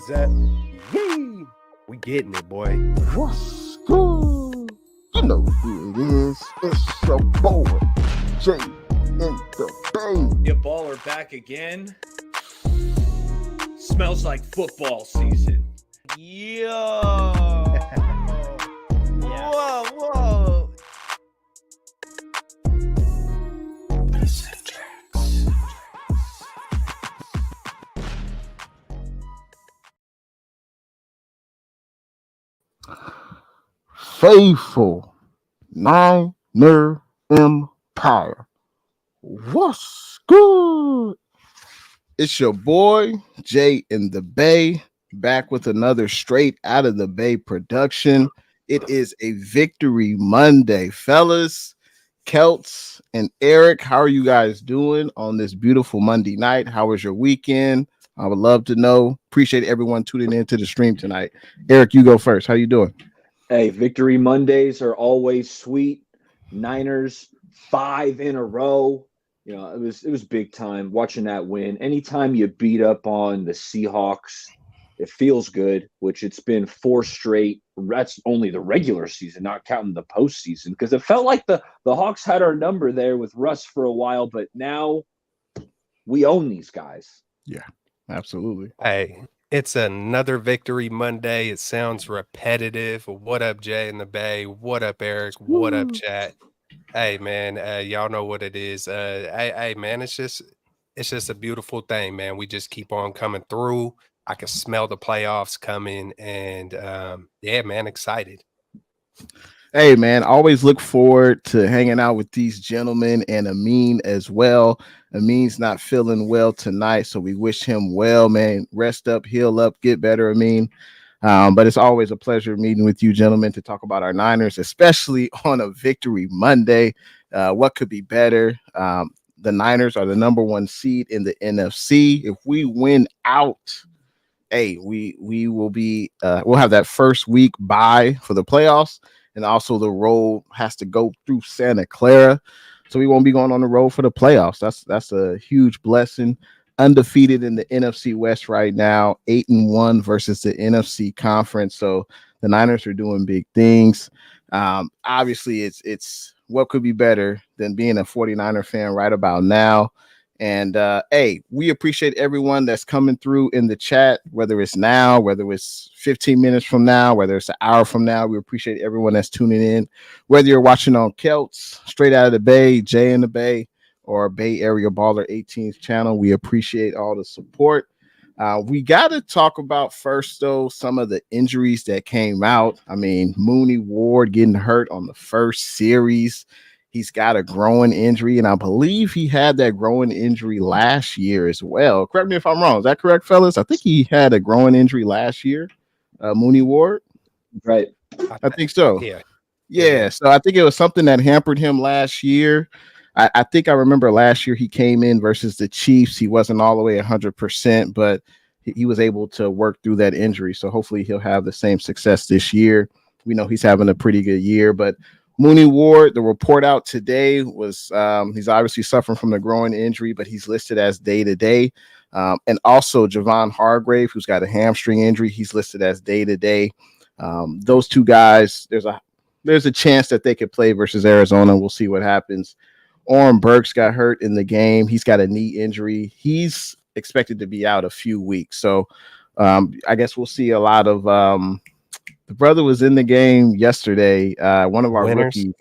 that? Yay! We getting it, boy. What's good? You know who it is. It's your boy, Jay in the Bay. Your baller back again. Smells like football season. Yo. Whoa. Faithful Niner Empire. What's good? It's your boy, Jay in the Bay, back with another straight out of the Bay production. It is a Victory Monday, fellas. Celts and Eric, how are you guys doing on this beautiful Monday night? How was your weekend? I would love to know. Appreciate everyone tuning into the stream tonight. Eric, you go first. How you doing? Hey, Victory Mondays are always sweet. Niners 5 in a row. You know, it was big time watching that win. Anytime you beat up on the Seahawks, it feels good, which it's been 4 straight. That's only the regular season, not counting the postseason, because it felt like the Hawks had our number there with Russ for a while, but now we own these guys. Yeah, absolutely. Hey, it's another Victory Monday. It sounds repetitive. What up, Jay in the Bay? What up, Eric? What up, chat? Hey, man, y'all know what it is. Hey, man, it's just a beautiful thing, man. We just keep on coming through. I can smell the playoffs coming, and yeah, man, excited. Hey, man, always look forward to hanging out with these gentlemen and Amin as well. Amin's not feeling well tonight, so we wish him well, man. Rest up, heal up, get better, Amin. But it's always a pleasure meeting with you gentlemen to talk about our Niners, especially on a Victory Monday. What could be better? The Niners are the number 1 seed in the NFC. If we win out, hey, we will be we'll have that first week bye for the playoffs, and also the road has to go through Santa Clara, so we won't be going on the road for the playoffs. That's a huge blessing. Undefeated in the NFC West right now, 8-1 versus the NFC conference. So the Niners are doing big things. Obviously, it's what could be better than being a 49er fan right about now. And hey, we appreciate everyone that's coming through in the chat, whether it's now, whether it's 15 minutes from now, whether it's an hour from now. We appreciate everyone that's tuning in, whether you're watching on Celts, straight out of the Bay, Jay in the Bay, or Bay Area Baller 18th channel. We appreciate all the support. We got to talk about first, though, some of the injuries that came out. I mean, Mooney Ward getting hurt on the first series. He's got a growing injury, and I believe he had that growing injury last year as well. Correct me if I'm wrong. Is that correct, fellas? I think he had a growing injury last year, Mooney Ward. Right. I think so. Yeah. So I think it was something that hampered him last year. I think I remember last year he came in versus the Chiefs. He wasn't all the way 100%, but he was able to work through that injury. So hopefully he'll have the same success this year. We know he's having a pretty good year, but Mooney Ward, the report out today was he's obviously suffering from the growing injury, but he's listed as day-to-day. And also Javon Hargrave, who's got a hamstring injury, he's listed as day-to-day. Those two guys, there's a chance that they could play versus Arizona. We'll see what happens. Oren Burks got hurt in the game. He's got a knee injury. He's expected to be out a few weeks. So I guess we'll see a lot of the brother was in the game yesterday. One of our rookie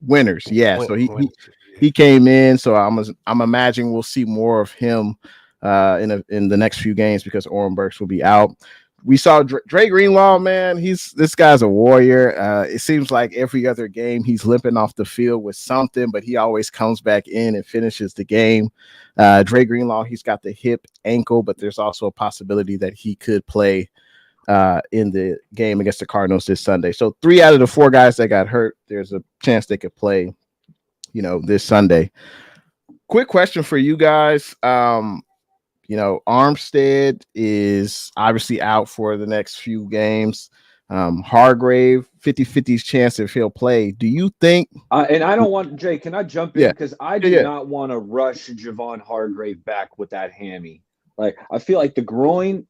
winners. Yeah. So he came in. So I'm imagining we'll see more of him in the next few games because Oren Burks will be out. We saw Dre Greenlaw, man. This guy's a warrior. It seems like every other game he's limping off the field with something, but he always comes back in and finishes the game. Dre Greenlaw, he's got the hip ankle, but there's also a possibility that he could play in the game against the Cardinals this Sunday. So 3 out of the 4 guys that got hurt, there's a chance they could play, this Sunday. Quick question for you guys. Armstead is obviously out for the next few games. Hargrave, 50-50 chance if he'll play. Do you think? And I don't want, Jay, can I jump in? Because I do not want to rush Javon Hargrave back with that hammy. Like, I feel like the groin,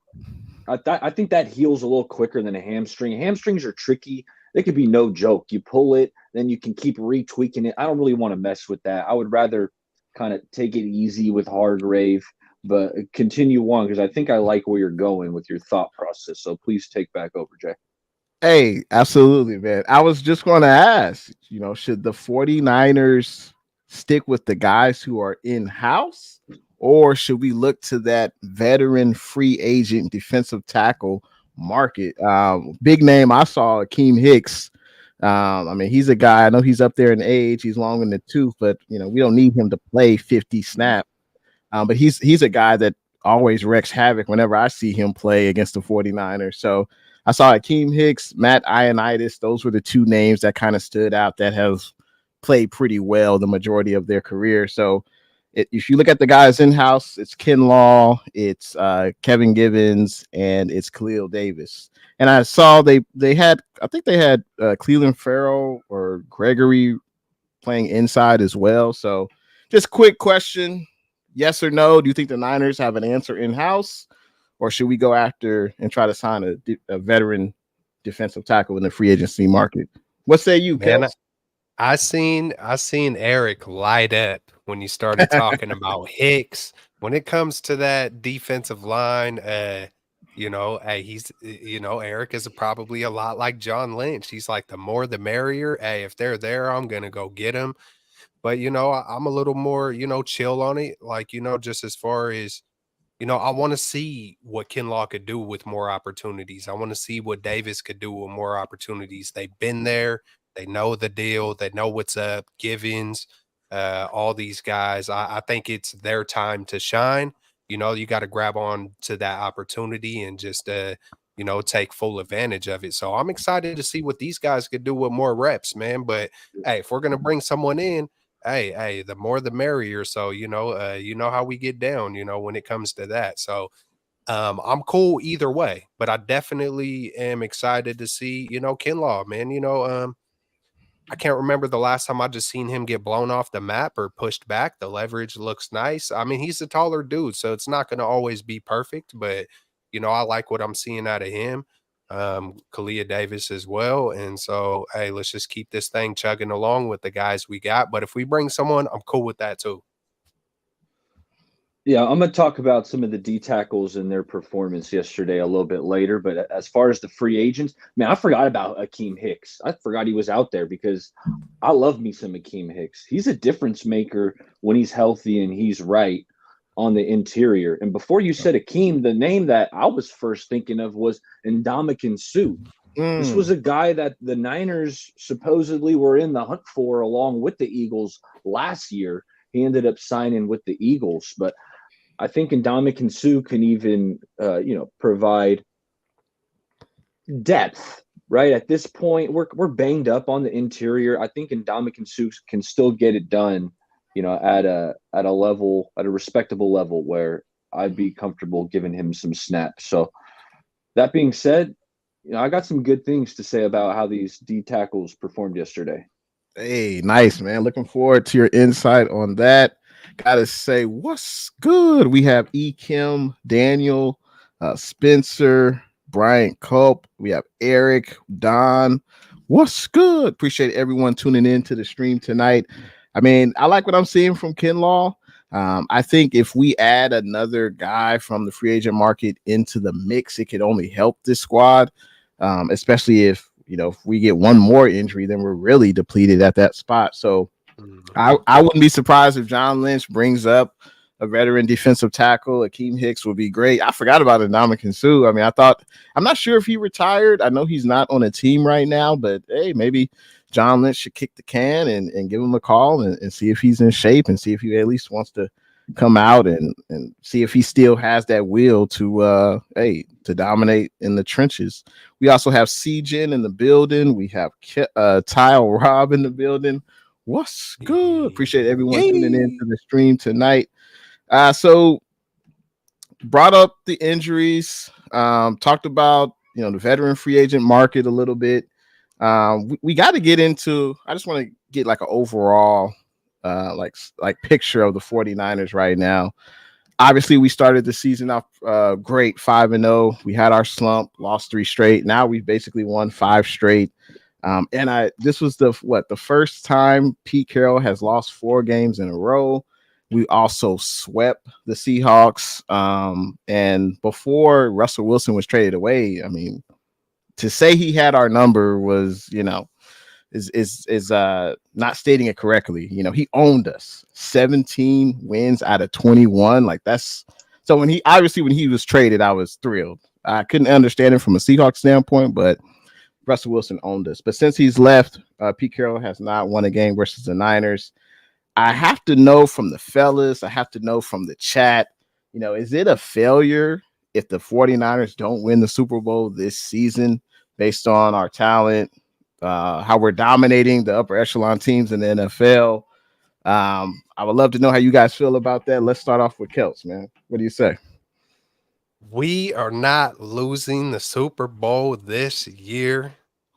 I think that heals a little quicker than a hamstring. Hamstrings are tricky. They could be no joke. You pull it, then you can keep retweaking it. I don't really want to mess with that. I would rather kind of take it easy with Hargrave, but continue on because I think I like where you're going with your thought process. So please take back over, Jay. Hey, absolutely, man. I was just going to ask, should the 49ers stick with the guys who are in house, or should we look to that veteran free agent defensive tackle market? Big name, I saw Akeem Hicks. I mean, he's a guy, I know he's up there in age, he's long in the tooth, but we don't need him to play 50 snaps. But he's a guy that always wreaks havoc whenever I see him play against the 49ers. So I saw Akeem Hicks, Matt Ioannidis. Those were the two names that kind of stood out that have played pretty well the majority of their career. So if you look at the guys in-house, it's Kinlaw, it's Kevin Givens, and it's Khalil Davis. And I saw they had Cleveland Farrell or Gregory playing inside as well. So just quick question, yes or no, do you think the Niners have an answer in-house? Or should we go after and try to sign a veteran defensive tackle in the free agency market? What say you, Man, Kels? I seen Eric light up when you started talking about Hicks. When it comes to that defensive line, hey, he's Eric is probably a lot like John Lynch. He's like the more the merrier. Hey, if they're there, I'm gonna go get them. But I'm a little more chill on it. Like just as far as I want to see what Kinlaw could do with more opportunities. I want to see what Davis could do with more opportunities. They've been there. They know the deal. They know what's up. Givens, all these guys. I think it's their time to shine. You got to grab on to that opportunity and just, take full advantage of it. So I'm excited to see what these guys could do with more reps, man. But hey, if we're going to bring someone in, hey, the more the merrier. So, you know how we get down, when it comes to that. So I'm cool either way, but I definitely am excited to see, Kinlaw, man. I can't remember the last time I just seen him get blown off the map or pushed back. The leverage looks nice. I mean, he's a taller dude, so it's not gonna always be perfect, but I like what I'm seeing out of him. Kalia Davis as well. And so, hey, let's just keep this thing chugging along with the guys we got. But if we bring someone, I'm cool with that too. Yeah, I'm going to talk about some of the D tackles and their performance yesterday a little bit later. But as far as the free agents, man, I forgot about Akeem Hicks. I forgot he was out there because I love me some Akeem Hicks. He's a difference maker when he's healthy and he's right on the interior. And before you said Akeem, the name that I was first thinking of was Ndamukong Suh. This was a guy that the Niners supposedly were in the hunt for along with the Eagles last year. He ended up signing with the Eagles, but I think Ndamukong Suh can even, provide depth. Right at this point, we're banged up on the interior. I think Ndamukong Suh can still get it done, at a level, at a respectable level where I'd be comfortable giving him some snaps. So that being said, I got some good things to say about how these D tackles performed yesterday. Hey, nice, man. Looking forward to your insight on that. Gotta say, what's good? We have E. Kim, Daniel, Spencer, Bryant Culp. We have Eric, Don. What's good? Appreciate everyone tuning in to the stream tonight. I mean, I like what I'm seeing from Kinlaw. I think if we add another guy from the free agent market into the mix, it could only help this squad, especially if we get one more injury, then we're really depleted at that spot. So I wouldn't be surprised if John Lynch brings up a veteran defensive tackle. Akeem Hicks would be great. I forgot about Ndamukong Suh. I mean, I'm not sure if he retired. I know he's not on a team right now, but hey, maybe John Lynch should kick the can and give him a call and see if he's in shape and see if he at least wants to come out and see if he still has that will to dominate in the trenches. We also have CJin in the building. We have Tile Rob in the building. What's good? Appreciate everyone tuning in to the stream tonight. So brought up the injuries, talked about the veteran free agent market a little bit. We got to get into, I just want to get like an overall like picture of the 49ers right now. Obviously, we started the season off great, 5-0. We had our slump, lost 3 straight. Now we've basically won 5 straight. And this was the first time Pete Carroll has lost 4 games in a row. We also swept the Seahawks. And before Russell Wilson was traded away, I mean, to say he had our number was, is not stating it correctly. He owned us. 17 wins out of 21. Like, that's so when he was traded, I was thrilled. I couldn't understand it from a Seahawks standpoint, but Russell Wilson owned us. But since he's left, Pete Carroll has not won a game versus the Niners. I have to know from the fellas, I have to know from the chat, is it a failure if the 49ers don't win the Super Bowl this season based on our talent, how we're dominating the upper echelon teams in the NFL? I would love to know how you guys feel about that. Let's start off with Kelts, man. What do you say? We are not losing the Super Bowl this year.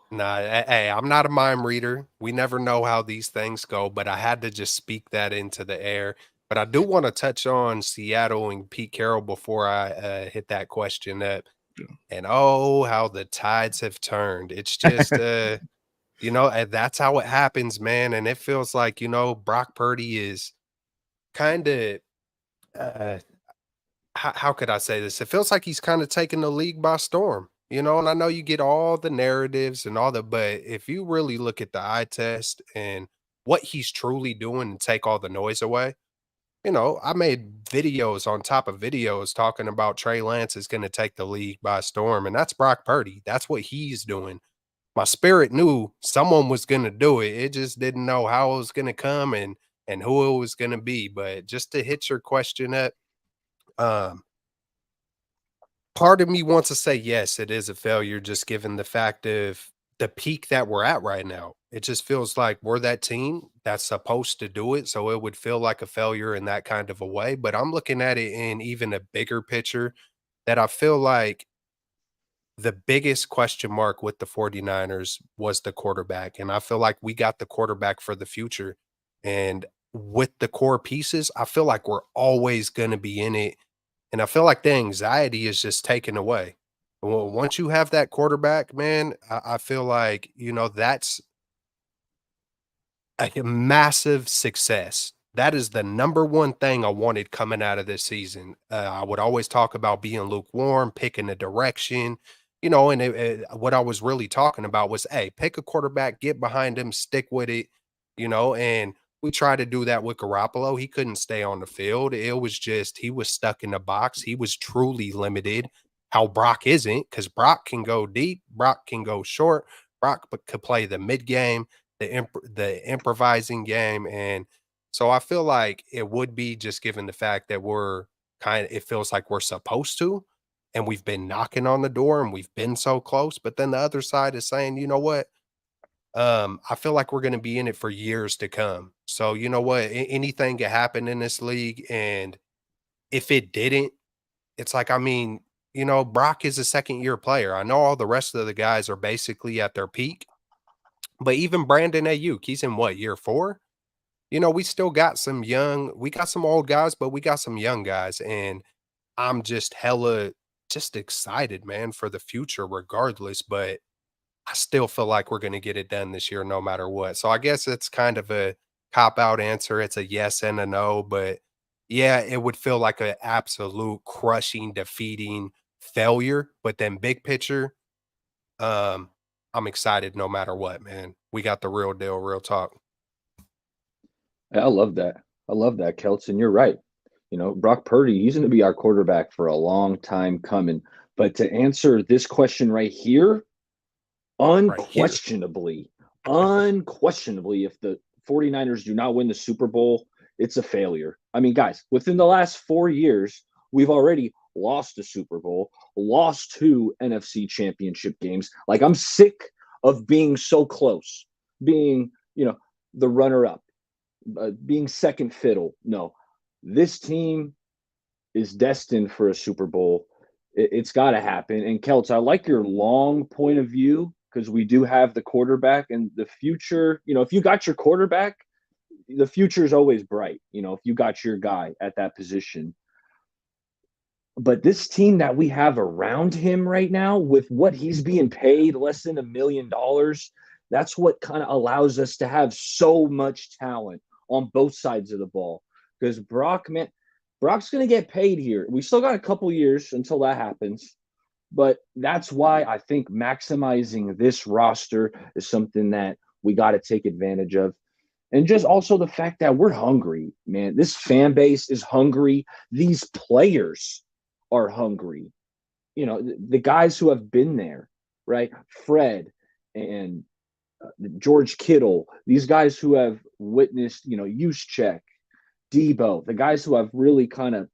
Nah, hey, I'm not a mind reader. We never know how these things go, but I had to just speak that into the air. But I do want to touch on Seattle and Pete Carroll before I hit that question up. And oh, how the tides have turned. It's just, that's how it happens, man. And it feels like, Brock Purdy is kind of, how could I say this? It feels like he's kind of taking the league by storm, and I know you get all the narratives and all that, but if you really look at the eye test and what he's truly doing and take all the noise away, I made videos on top of videos talking about Trey Lance is going to take the league by storm, and that's Brock Purdy. That's what he's doing. My spirit knew someone was going to do it. It just didn't know how it was going to come and who it was going to be. But just to hit your question up, um, part of me wants to say, yes, it is a failure, just given the fact of the peak that we're at right now. It just feels like we're that team that's supposed to do it. So it would feel like a failure in that kind of a way. But I'm looking at it in even a bigger picture that I feel like the biggest question mark with the 49ers was the quarterback. And I feel like we got the quarterback for the future. And with the core pieces, I feel like we're always going to be in it, and I feel like the anxiety is just taken away. Well, once you have that quarterback, man, I feel like, that's a massive success. That is the number one thing I wanted coming out of this season. I would always talk about being lukewarm, picking a direction, and what I was really talking about was, hey, pick a quarterback, get behind him, stick with it, and we tried to do that with Garoppolo. He couldn't stay on the field. It was just, he was stuck in the box. He was truly limited. How Brock isn't, because Brock can go deep, Brock can go short, Brock could play the mid game, the improvising game. And so I feel like it would be, just given the fact that it feels like we're supposed to, and we've been knocking on the door and we've been so close. But then the other side is saying, you know what? I feel like we're going to be in it for years to come. So you know what? Anything can happen in this league. And if it didn't, it's like, I mean, Brock is a second-year player. I know all the rest of the guys are basically at their peak, but even Brandon Aiyuk, he's in what, year 4? We still got we got some old guys, but we got some young guys, and I'm just just excited, man, for the future regardless, but I still feel like we're gonna get it done this year no matter what. So I guess it's kind of a cop-out answer. It's a yes and a no, but yeah, it would feel like an absolute crushing, defeating failure. But then big picture, um, I'm excited no matter what, man. We got the real deal, real talk. I love that. I love that, Kelts. And you're right. Brock Purdy, he's going to be our quarterback for a long time coming. But to answer this question right here, Right here. unquestionably, if the 49ers do not win the Super Bowl, it's a failure. I mean, guys, within the last 4 years, we've already lost a Super Bowl, lost 2 NFC championship games. Like, I'm sick of being so close, being, the runner-up, being second fiddle. No, this team is destined for a Super Bowl. It's got to happen. And Kelts, I like your long point of view, because we do have the quarterback and the future. If you got your quarterback, the future is always bright. If you got your guy at that position. But this team that we have around him right now, with what he's being paid, less than $1 million, that's what kind of allows us to have so much talent on both sides of the ball. Because Brock, man, Brock's going to get paid here. We still got a couple years until that happens. But that's why I think maximizing this roster is something that we got to take advantage of. And just also the fact that we're hungry, man. This fan base is hungry. These players are hungry. The guys who have been there, right? Fred and George Kittle, these guys who have witnessed, Juszczyk, Deebo, the guys who have really kind of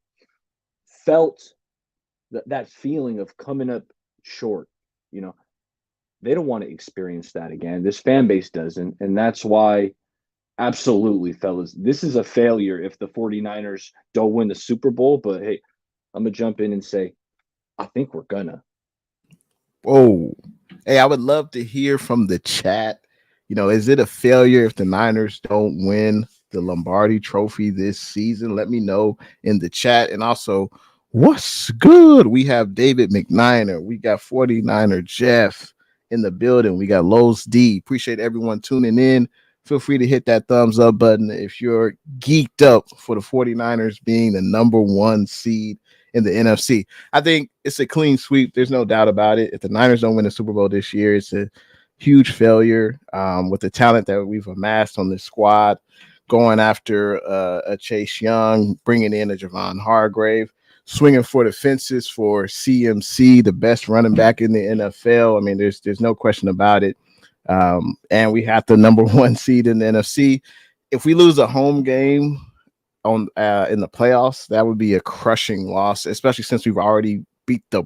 felt that feeling of coming up short, they don't want to experience that again. This fan base doesn't. And that's why, absolutely, fellas, this is a failure if the 49ers don't win the Super Bowl. But hey, I'm going to jump in and say, I think we're gonna. Whoa. Hey, I would love to hear from the chat. Is it a failure if the Niners don't win the Lombardi Trophy this season? Let me know in the chat. And also, what's good? We have David McNiner. We got 49er Jeff in the building. We got Lowe's D. Appreciate everyone tuning in. Feel free to hit that thumbs up button if you're geeked up for the 49ers being the number 1 seed in the NFC. I think it's a clean sweep. There's no doubt about it. If the Niners don't win the Super Bowl this year, it's a huge failure with the talent that we've amassed on this squad, going after a Chase Young, bringing in a Javon Hargrave, swinging for the fences for CMC, the best running back in the NFL. I mean, there's no question about it. And we have the number 1 seed in the NFC. If we lose a home game in the playoffs, that would be a crushing loss, especially since we've already beat the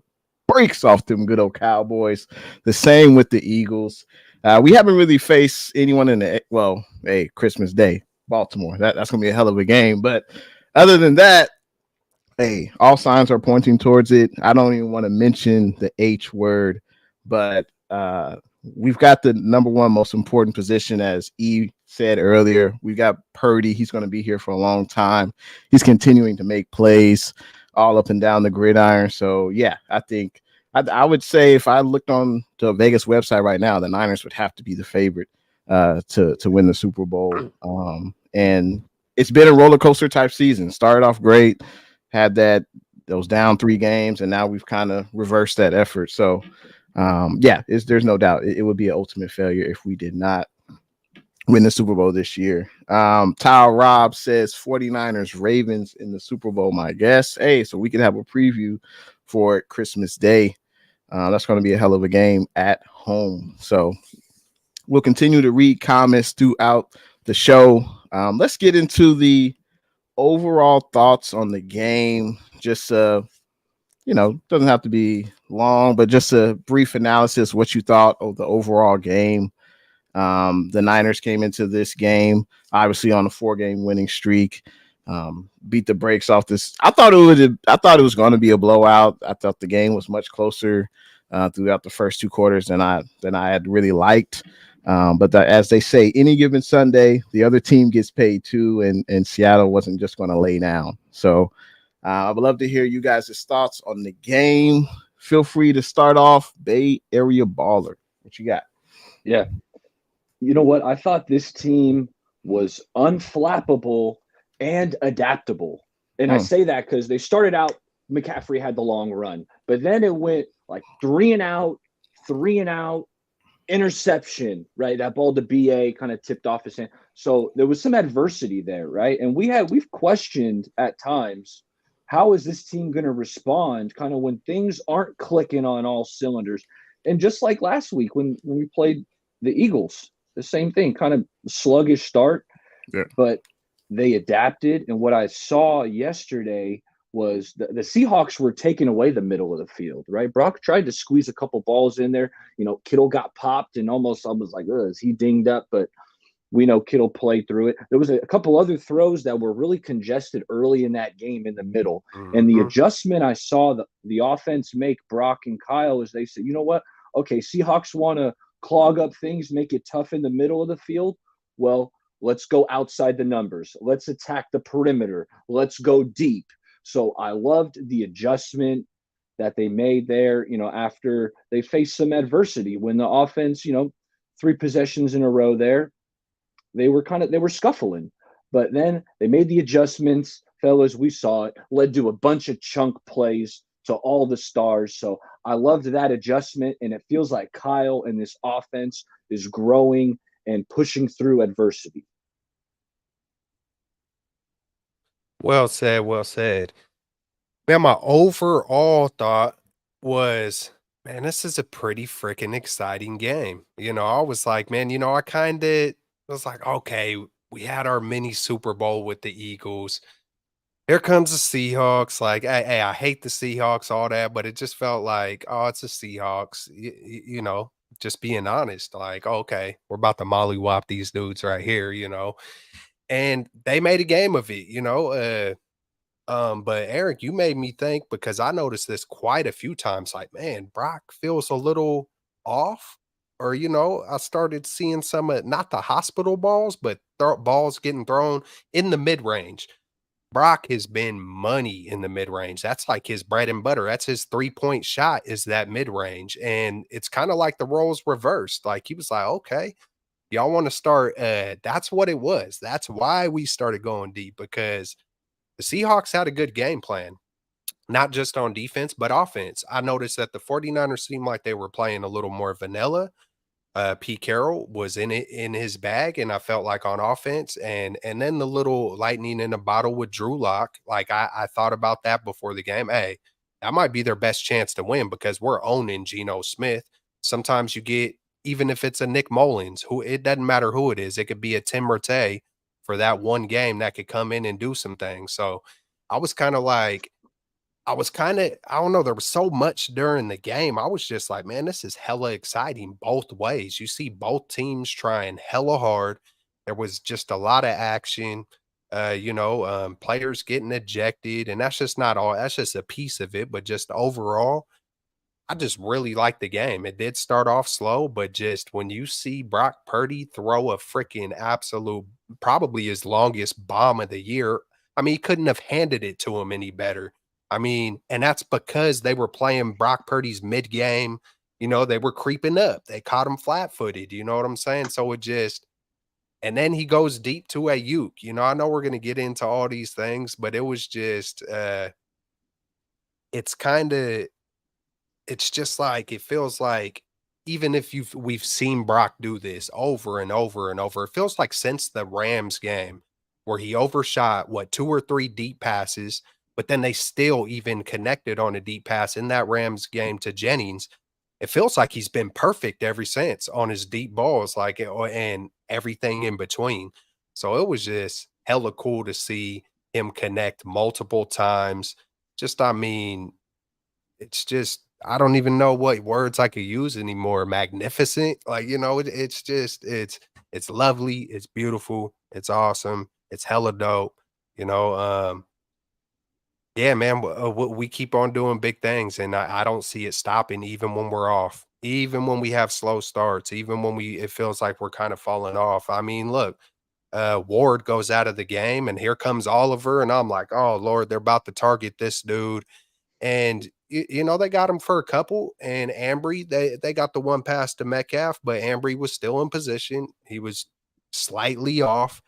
brakes off them good old Cowboys. The same with the Eagles. We haven't really faced anyone Christmas Day, Baltimore. That's gonna be a hell of a game. But other than that, hey, all signs are pointing towards it. I don't even want to mention the H word, but we've got the number 1 most important position, as E said earlier. We've got Purdy. He's going to be here for a long time. He's continuing to make plays all up and down the gridiron. So, yeah, I think I would say if I looked on the Vegas website right now, the Niners would have to be the favorite to win the Super Bowl. And it's been a roller coaster type season. Started off great, had those down 3 games, and now we've kind of reversed that effort. So, there's no doubt it would be an ultimate failure if we did not win the Super Bowl this year. Tile Rob says 49ers Ravens in the Super Bowl, my guess. Hey, so we can have a preview for Christmas Day. That's going to be a hell of a game at home. So we'll continue to read comments throughout the show. Let's get into the overall thoughts on the game. Just doesn't have to be long, but just a brief analysis, what you thought of the overall game. The Niners came into this game, obviously on a 4-game winning streak, beat the brakes off this. I thought it was going to be a blowout. I thought the game was much closer throughout the first 2 quarters than I had really liked. But as they say, any given Sunday, the other team gets paid too, and Seattle wasn't just going to lay down. So I would love to hear you guys' thoughts on the game. Feel free to start off, Bay Area Baller. What you got? Yeah. You know what? I thought this team was unflappable and adaptable. And I say that because they started out, McCaffrey had the long run, but then it went like 3 and out, interception, right? That ball to BA kind of tipped off his hand. So there was some adversity there, right? And we've questioned at times, how is this team going to respond kind of when things aren't clicking on all cylinders? And just like last week when we played the Eagles, the same thing, kind of sluggish start, but they adapted. And what I saw yesterday was the Seahawks were taking away the middle of the field, right? Brock tried to squeeze a couple balls in there. Kittle got popped and almost I was like, is he dinged up? But we know Kittle played through it. There was a couple other throws that were really congested early in that game in the middle. Mm-hmm. And the adjustment I saw the offense make, Brock and Kyle, is they said, you know what? Okay, Seahawks want to clog up things, make it tough in the middle of the field. Well, let's go outside the numbers. Let's attack the perimeter. Let's go deep. So I loved the adjustment that they made there, after they faced some adversity when the offense, three possessions in a row there, they were scuffling. But then they made the adjustments, fellas. We saw it led to a bunch of chunk plays to all the stars. So I loved that adjustment, and it feels like Kyle and this offense is growing and pushing through adversity. Well said, well said. Man, my overall thought was, man, this is a pretty freaking exciting game. I was like, man, I kind of was like, okay, we had our mini Super Bowl with the Eagles. Here comes the Seahawks. Like, hey, I hate the Seahawks, all that, but it just felt like, oh, it's the Seahawks. Just being honest, like, okay, we're about to mollywop these dudes right here. And they made a game of it. But Eric, you made me think because I noticed this quite a few times. Like, man, Brock feels a little off. Or, I started seeing some of not the hospital balls, but balls getting thrown in the mid range. Brock has been money in the mid range. That's like his bread and butter. That's his 3-point shot is that mid range. And it's kind of like the roles reversed. Like he was like, okay, y'all want to start. That's what it was. That's why we started going deep because the Seahawks had a good game plan, not just on defense, but offense. I noticed that the 49ers seemed like they were playing a little more vanilla. Pete Carroll was in his bag, and I felt like on offense, and then the little lightning in a bottle with Drew Lock. Like I thought about that before the game. Hey, that might be their best chance to win because we're owning Geno Smith. Sometimes you get even if it's a Nick Mullins, who it doesn't matter who it is, it could be a Tim Rattay for that one game that could come in and do some things. So I was kind of like, I don't know, there was so much during the game. I was just like, man, this is hella exciting both ways. You see both teams trying hella hard. There was just a lot of action, players getting ejected, and that's just not all, that's just a piece of it. But just overall, I just really like the game. It did start off slow, but just when you see Brock Purdy throw a freaking absolute, probably his longest bomb of the year, I mean, he couldn't have handed it to him any better. I mean, and that's because they were playing Brock Purdy's mid game. They were creeping up. They caught him flat footed. You know what I'm saying? So it just, and then he goes deep to Aiyuk. I know we're going to get into all these things, but it was just, it's kind of, it's just like it feels like even if we've seen Brock do this over and over and over, it feels like since the Rams game where he overshot what 2 or 3 deep passes, but then they still even connected on a deep pass in that Rams game to Jennings. It feels like he's been perfect ever since on his deep balls, like and everything in between. So it was just hella cool to see him connect multiple times. Just, I mean, it's just I don't even know what words I could use anymore. Magnificent, like, it's just it's lovely, it's beautiful, it's awesome, it's hella dope, you know. Yeah, man, we keep on doing big things, and I don't see it stopping even when we're off, even when we have slow starts, even when it feels like we're kind of falling off. I mean, look, Ward goes out of the game, and here comes Oliver, and I'm like, oh Lord, they're about to target this dude. And they got him for a couple, and Ambry, they got the one pass to Metcalf, but Ambry was still in position. He was slightly off,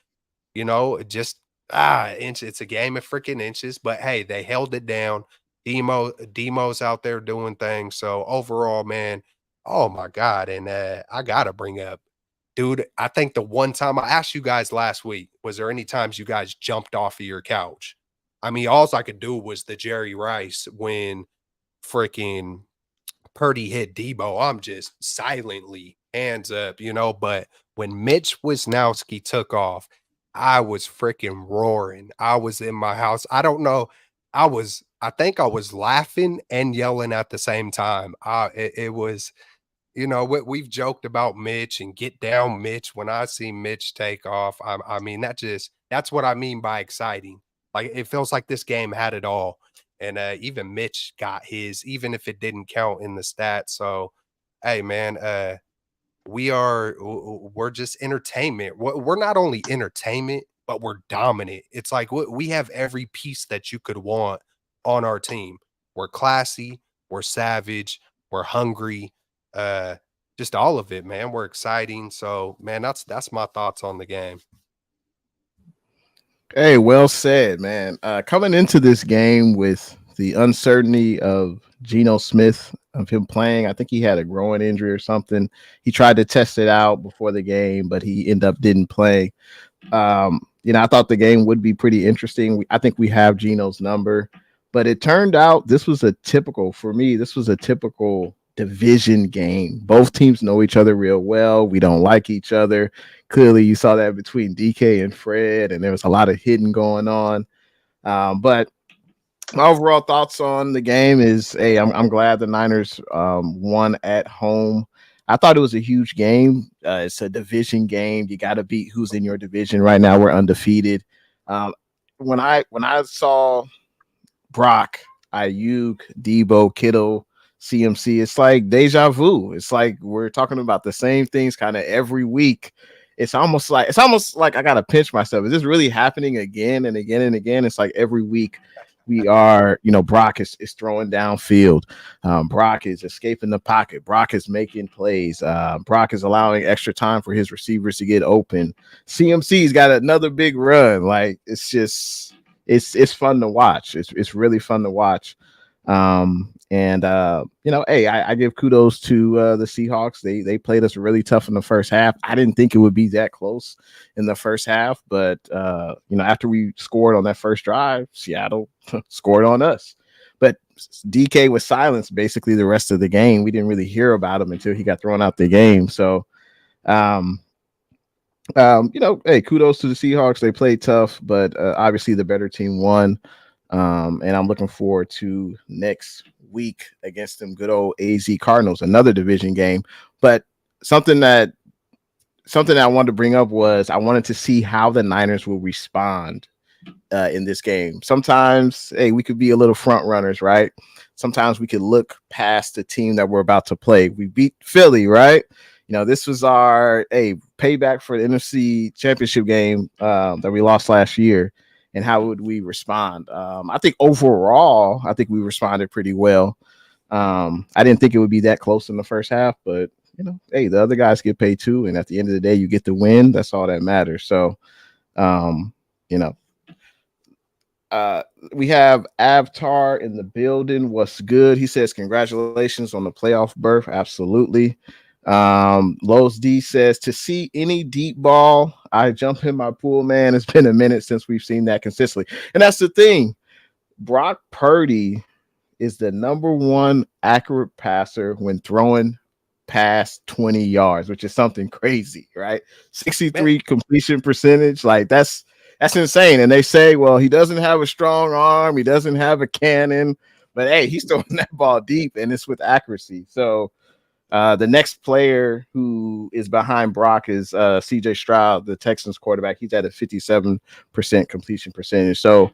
just inch. It's a game of freaking inches, but hey, they held it down. Demo's out there doing things. So overall, man, oh my God. And I gotta bring up, dude, I think the one time I asked you guys last week, was there any times you guys jumped off of your couch? I mean, all I could do was the Jerry Rice when freaking Purdy hit Deebo. I'm just silently hands up, but when Mitch Wisnowski took off, I was freaking roaring. I was in my house. I don't know. I think I was laughing and yelling at the same time. It was, we've joked about Mitch and get down Mitch. When I see Mitch take off, I mean, that's what I mean by exciting. Like it feels like this game had it all. And even Mitch got his, even if it didn't count in the stats. So, hey, man, we're just entertainment. We're not only entertainment, but we're dominant. It's like we have every piece that you could want on our team. We're classy, we're savage, we're hungry, just all of it, man. We're exciting. So, man, that's my thoughts on the game. Hey, well said, man. Coming into this game with the uncertainty of Geno Smith, of him playing, I think he had a growing injury or something. He tried to test it out before the game, but he ended up didn't play. I thought the game would be pretty interesting. I think we have Geno's number, but it turned out this was a typical division game. Both teams know each other real well. We don't like each other. Clearly, you saw that between DK and Fred, and there was a lot of hitting going on. But my overall thoughts on the game is, hey, I'm glad the Niners won at home. I thought it was a huge game. It's a division game. You got to beat who's in your division right now. We're undefeated. When I saw Brock, Aiyuk, Deebo, Kittle, CMC, it's like deja vu. It's like we're talking about the same things kind of every week. It's almost like I gotta pinch myself. Is this really happening again and again and again? It's like every week we are, Brock is throwing downfield. Brock is escaping the pocket. Brock is making plays. Brock is allowing extra time for his receivers to get open. CMC's got another big run. Like it's fun to watch. It's really fun to watch. Hey, I give kudos to the Seahawks. They played us really tough in the first half. I didn't think it would be that close in the first half, but after we scored on that first drive, Seattle scored on us. But DK was silenced basically the rest of the game. We didn't really hear about him until he got thrown out the game. So, hey, kudos to the Seahawks. They played tough, but obviously the better team won. And I'm looking forward to next week against them good old AZ Cardinals, another division game. But something that I wanted to bring up was I wanted to see how the Niners will respond in this game. Sometimes, hey, we could be a little front runners, right? Sometimes we could look past the team that we're about to play. We beat Philly, right? This was our payback for the NFC Championship game that we lost last year. And how would we respond? I think overall, we responded pretty well. I didn't think it would be that close in the first half, but hey, the other guys get paid too, and at the end of the day, you get the win. That's all that matters. So, we have Avatar in the building. What's good? He says, congratulations on the playoff berth. Absolutely. Lowe's D says, to see any deep ball, I jump in my pool, man. It's been a minute since we've seen that consistently. And that's the thing. Brock Purdy is the number one accurate passer when throwing past 20 yards, which is something crazy, right? 63 completion percentage. Like that's insane. And they say, well, he doesn't have a strong arm. He doesn't have a cannon, but hey, he's throwing that ball deep and it's with accuracy. So the next player who is behind Brock is CJ Stroud, the Texans quarterback. He's at a 57% completion percentage. So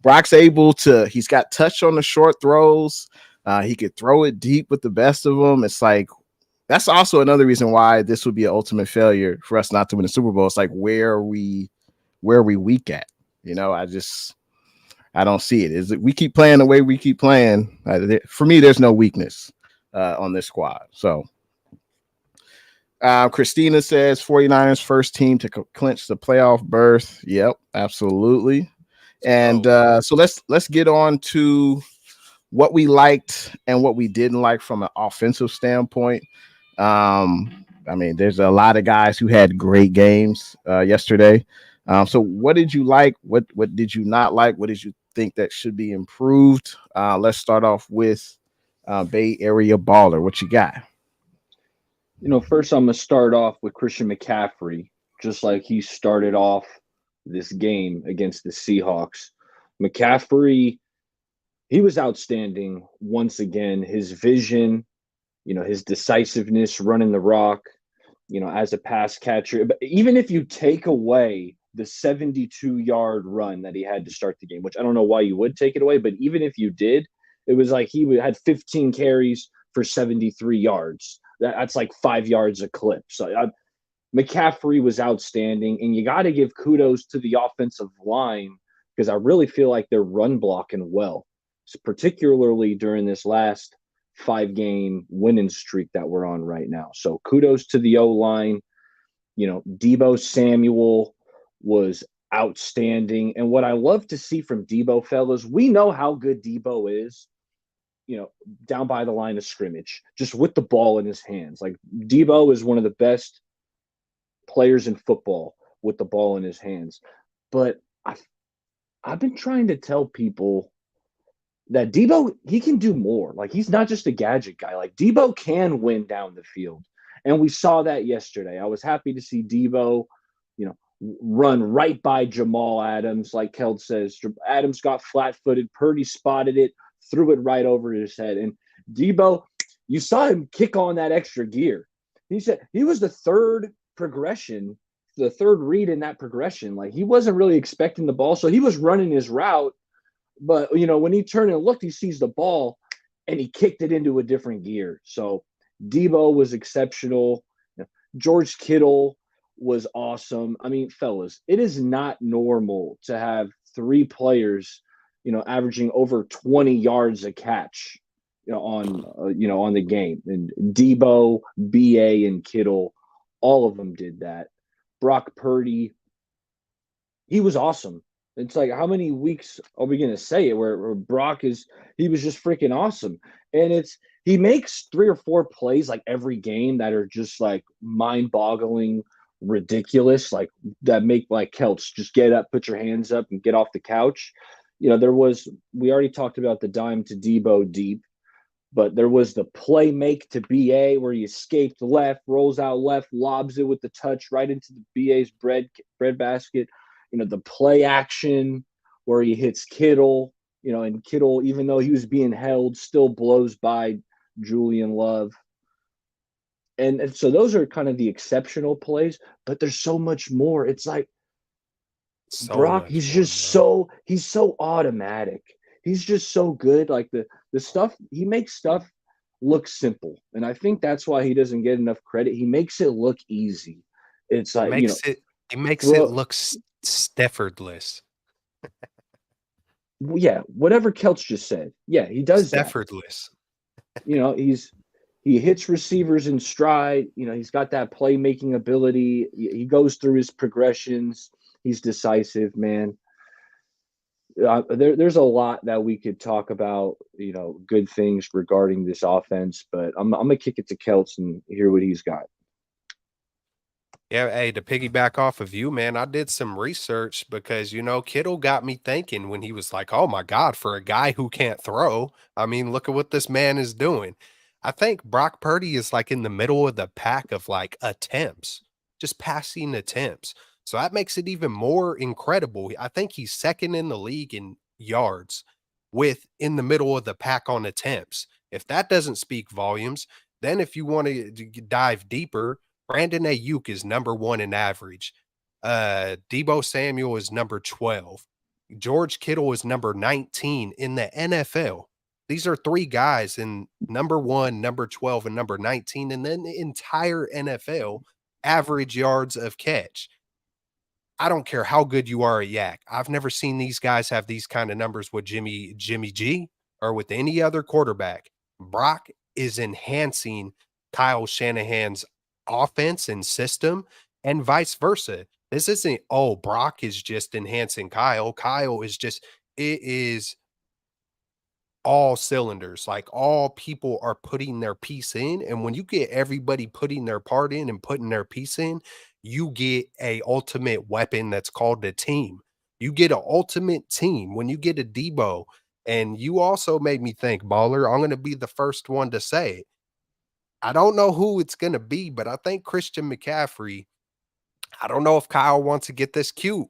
Brock's he's got touch on the short throws. He could throw it deep with the best of them. It's like, that's also another reason why this would be an ultimate failure for us not to win the Super Bowl. It's like, where are we weak at? I don't see it. Is it we keep playing the way we keep playing? For me, there's no weakness on this squad. So Christina says 49ers first team to clinch the playoff berth. Yep, absolutely. And so let's get on to what we liked and what we didn't like from an offensive standpoint. There's a lot of guys who had great games yesterday. So what did you like? What did you not like? What did you think that should be improved? Let's start off with Bay Area baller. What you got? First I'm going to start off with Christian McCaffrey, just like he started off this game against the Seahawks. McCaffrey, he was outstanding once again. His vision, his decisiveness running the rock, as a pass catcher. But even if you take away the 72-yard run that he had to start the game, which I don't know why you would take it away, but even if you did, it was like he had 15 carries for 73 yards. That's like 5 yards a clip. So McCaffrey was outstanding, and you got to give kudos to the offensive line because I really feel like they're run blocking well, particularly during this last 5-game winning streak that we're on right now. So kudos to the O line. Deebo Samuel was outstanding. And what I love to see from Deebo, fellas, we know how good Deebo is, down by the line of scrimmage, just with the ball in his hands. Like Deebo is one of the best players in football with the ball in his hands. But I've been trying to tell people that Deebo, he can do more. Like he's not just a gadget guy. Like Deebo can win down the field. And we saw that yesterday. I was happy to see Deebo, run right by Jamal Adams. Like Keld says, Adams got flat-footed. Purdy spotted it, threw it right over his head. And Deebo, you saw him kick on that extra gear. He said he was the third progression, the third read in that progression. Like he wasn't really expecting the ball. So he was running his route. But, when he turned and looked, he sees the ball and he kicked it into a different gear. So Deebo was exceptional. George Kittle was awesome. I mean, fellas, it is not normal to have 3 players, averaging over 20 yards a catch, on the game. And Deebo, BA, and Kittle, all of them did that. Brock Purdy, he was awesome. It's like, how many weeks are we going to say it where Brock he was just freaking awesome. And he makes 3 or 4 plays like every game that are just like mind-boggling, ridiculous, like that make like Celts just get up, put your hands up, and get off the couch. We already talked about the dime to Deebo deep, but there was the play make to BA where he escaped left, rolls out left, lobs it with the touch right into the BA's bread basket. The play action where he hits Kittle, and Kittle, even though he was being held, still blows by Julian Love. And so those are kind of the exceptional plays, but there's so much more. It's like Brock, he's so automatic. He's just so good. Like the stuff, he makes stuff look simple. And I think that's why he doesn't get enough credit. He makes it look easy. It's like, it makes it look Steffordless. Yeah, whatever Kelch just said. Yeah, he does Steffordless. He hits receivers in stride. He's got that playmaking ability. He goes through his progressions. He's decisive, man. There's a lot that we could talk about, good things regarding this offense, but I'm going to kick it to Kelch and hear what he's got. Yeah, hey, to piggyback off of you, man, I did some research because, Kittle got me thinking when he was like, oh my God, for a guy who can't throw, I mean, look at what this man is doing. I think Brock Purdy is like in the middle of the pack of like attempts, just passing attempts. So that makes it even more incredible. I think he's second in the league in yards with in the middle of the pack on attempts. If that doesn't speak volumes, then if you want to dive deeper, Brandon Aiyuk is number 1 in average. Deebo Samuel is number 12. George Kittle is number 19 in the NFL. These are 3 guys in number 1, number 12, and number 19, and then the entire NFL average yards of catch. I don't care how good you are at Yak. I've never seen these guys have these kind of numbers with Jimmy G or with any other quarterback. Brock is enhancing Kyle Shanahan's offense and system and vice versa. This isn't, Brock is just enhancing Kyle. Kyle is just, it is all cylinders. Like all people are putting their piece in. And when you get everybody putting their part in and putting their piece in, you get a ultimate weapon that's called a team. You get an ultimate team when you get a Deebo. And you also made me think, Baller, I'm going to be the first one to say it. I don't know who it's going to be, but I think Christian McCaffrey, I don't know if Kyle wants to get this cute.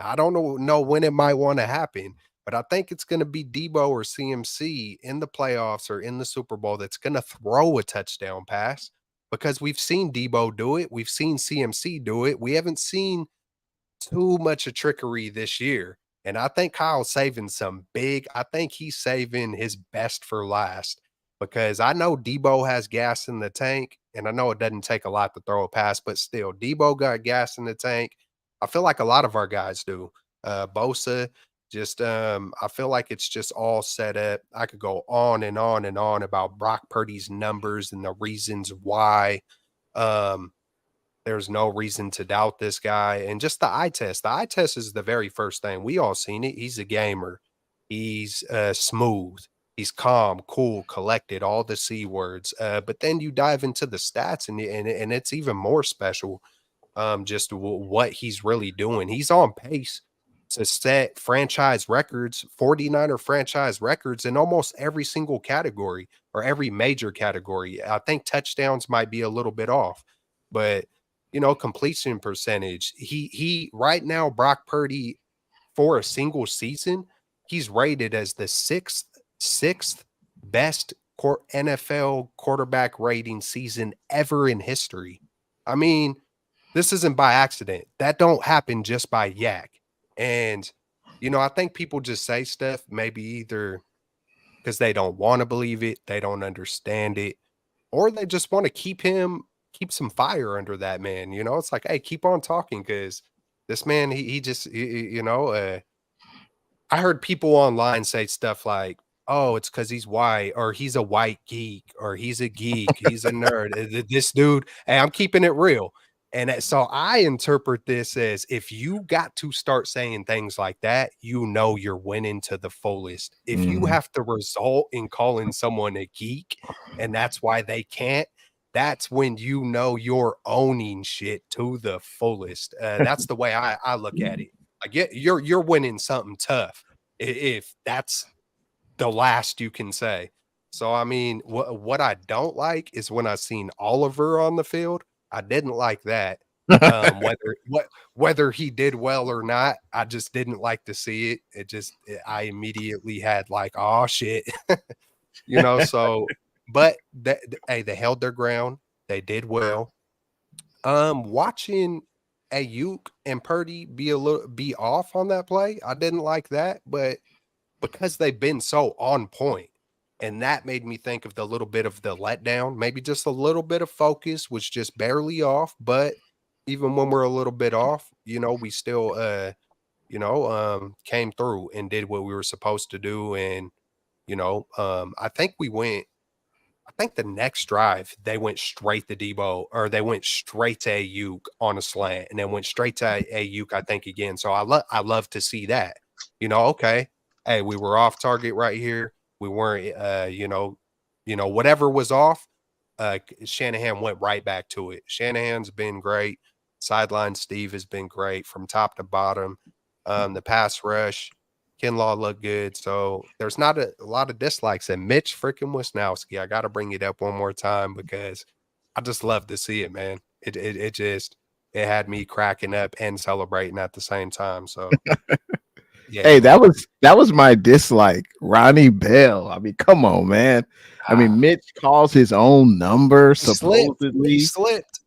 I don't know when it might want to happen, but I think it's going to be Deebo or CMC in the playoffs or in the Super Bowl that's going to throw a touchdown pass because we've seen Deebo do it. We've seen CMC do it. We haven't seen too much of trickery this year. And I think Kyle's saving I think he's saving his best for last because I know Deebo has gas in the tank and I know it doesn't take a lot to throw a pass, but still, Deebo got gas in the tank. I feel like a lot of our guys do. Bosa, just I feel like it's just all set up. I could go on and on and on about Brock Purdy's numbers and the reasons why. Um, there's no reason to doubt this guy. And just the eye test. The eye test is the very first thing. We all seen it. He's a gamer. He's smooth. He's calm, cool, collected, all the C words. But then you dive into the stats and it's even more special. Just what he's really doing. He's on pace to set franchise records, 49er franchise records in almost every single category or every major category. I think touchdowns might be a little bit off, but completion percentage. He right now, Brock Purdy, for a single season, he's rated as the sixth best NFL quarterback rating season ever in history. I mean, this isn't by accident. That don't happen just by yak. And, I think people just say stuff maybe either because they don't want to believe it, they don't understand it, or they just want to keep some fire under that man. It's like, hey, keep on talking because this man, he just, I heard people online say stuff like, oh, it's because he's white, or he's a white geek, or he's a geek, he's a nerd. This dude, hey, I'm keeping it real. And so I interpret this as if you got to start saying things like that, you're winning to the fullest. If you have to result in calling someone a geek and that's why they can't, that's when you're owning shit to the fullest. That's the way I look at it. Like you're winning something tough if that's the last you can say. So I mean, what I don't like is when I seen Oliver on the field. I didn't like that. Whether he did well or not, I just didn't like to see it. I immediately had like, oh shit, So, but they held their ground. They did well. Watching Aiyuk and Purdy be off on that play, I didn't like that, but because they've been so on point. And that made me think of the little bit of the letdown. Maybe just a little bit of focus was just barely off. But even when we're a little bit off, we still, came through and did what we were supposed to do. And, I think the next drive, they went straight to Deebo, or they went straight to Aiyuk on a slant and then went straight to Aiyuk, I think, again. So I love to see that, okay. Hey, we were off target right here. We weren't, whatever was off, Shanahan went right back to it. Shanahan's been great. Sideline Steve has been great from top to bottom. The pass rush, Kinlaw looked good. So there's not a lot of dislikes. And Mitch freaking Wisnowski, I got to bring it up one more time because I just love to see it, man. It had me cracking up and celebrating at the same time. So. Yeah. Hey, that was my dislike. Ronnie Bell. I mean, come on, man. I mean, Mitch calls his own number. Supposedly, he slipped.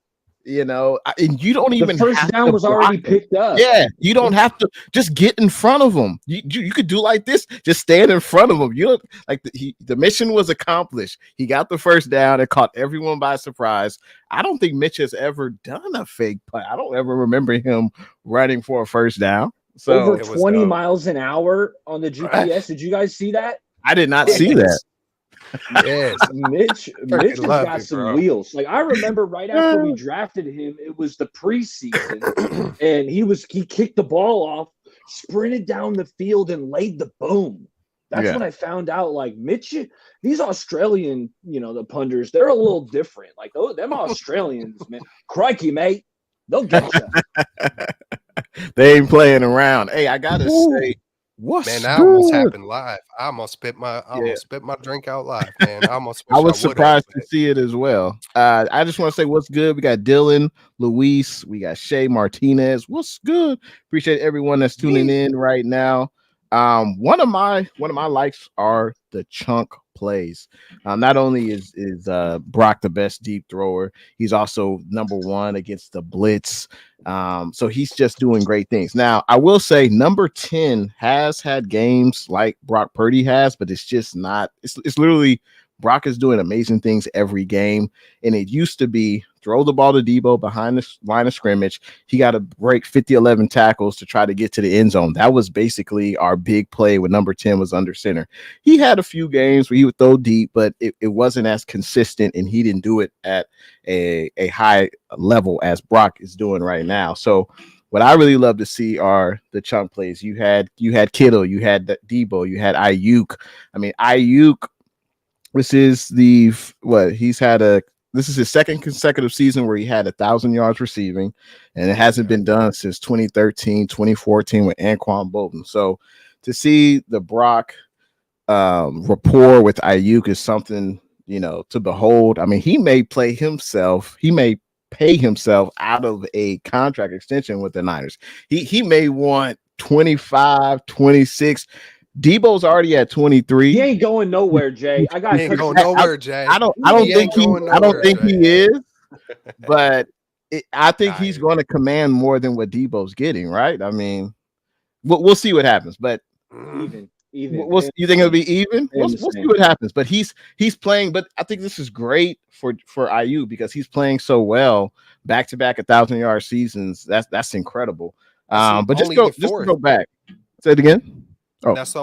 And you don't even. The first down was already picked up. Yeah, you don't have to just get in front of him. You could do like this. Just stand in front of him. You don't like the mission was accomplished. He got the first down. It caught everyone by surprise. I don't think Mitch has ever done a fake play. I don't ever remember him running for a first down. So over 20 miles an hour on the GPS. Did you guys see that? I did not see that. Yes. Mitch has got some wheels. Like I remember right after we drafted him, it was the preseason, and he kicked the ball off, sprinted down the field, and laid the boom. That's when I found out, like, Mitch, these Australian, the punters, they're a little different. Like, them Australians, man. Crikey, mate. They'll get you. They ain't playing around. Hey, I gotta say, man, that almost happened live. I almost spit my drink out live, man. I was surprised to see it as well. I just want to say what's good. We got Dylan, Luis, we got Shay Martinez. What's good? Appreciate everyone that's tuning in right now. One of my likes are the chunk plays. Not only is Brock the best deep thrower, he's also number one against the blitz. So he's just doing great things. Now, I will say number 10 has had games like Brock Purdy has, but it's just not. It's literally Brock is doing amazing things every game. And it used to be throw the ball to Deebo behind the line of scrimmage. He got to break 50-11 tackles to try to get to the end zone. That was basically our big play when number 10 was under center. He had a few games where he would throw deep, but it wasn't as consistent, and he didn't do it at a high level as Brock is doing right now. So what I really love to see are the chunk plays. You had Kittle, you had Deebo, you had Aiyuk. I mean, Aiyuk, this is his second consecutive season where he had 1,000 yards receiving, and it hasn't been done since 2013, 2014 with Anquan Bolton. So to see the Brock rapport with Aiyuk is something, to behold. I mean, he may pay himself out of a contract extension with the Niners. He may want 25, 26. Debo's already at 23. He ain't going nowhere, Jay. He ain't going nowhere, Jay. I don't think he is, but I think he's going to command more than what Debo's getting, right? I mean, we'll see what happens, but even. You think it'll be even? We'll see what happens. But he's playing. But I think this is great for Aiyuk because he's playing so well, back-to-back 1,000-yard seasons. That's incredible. But just go back. Say it again. Oh, that's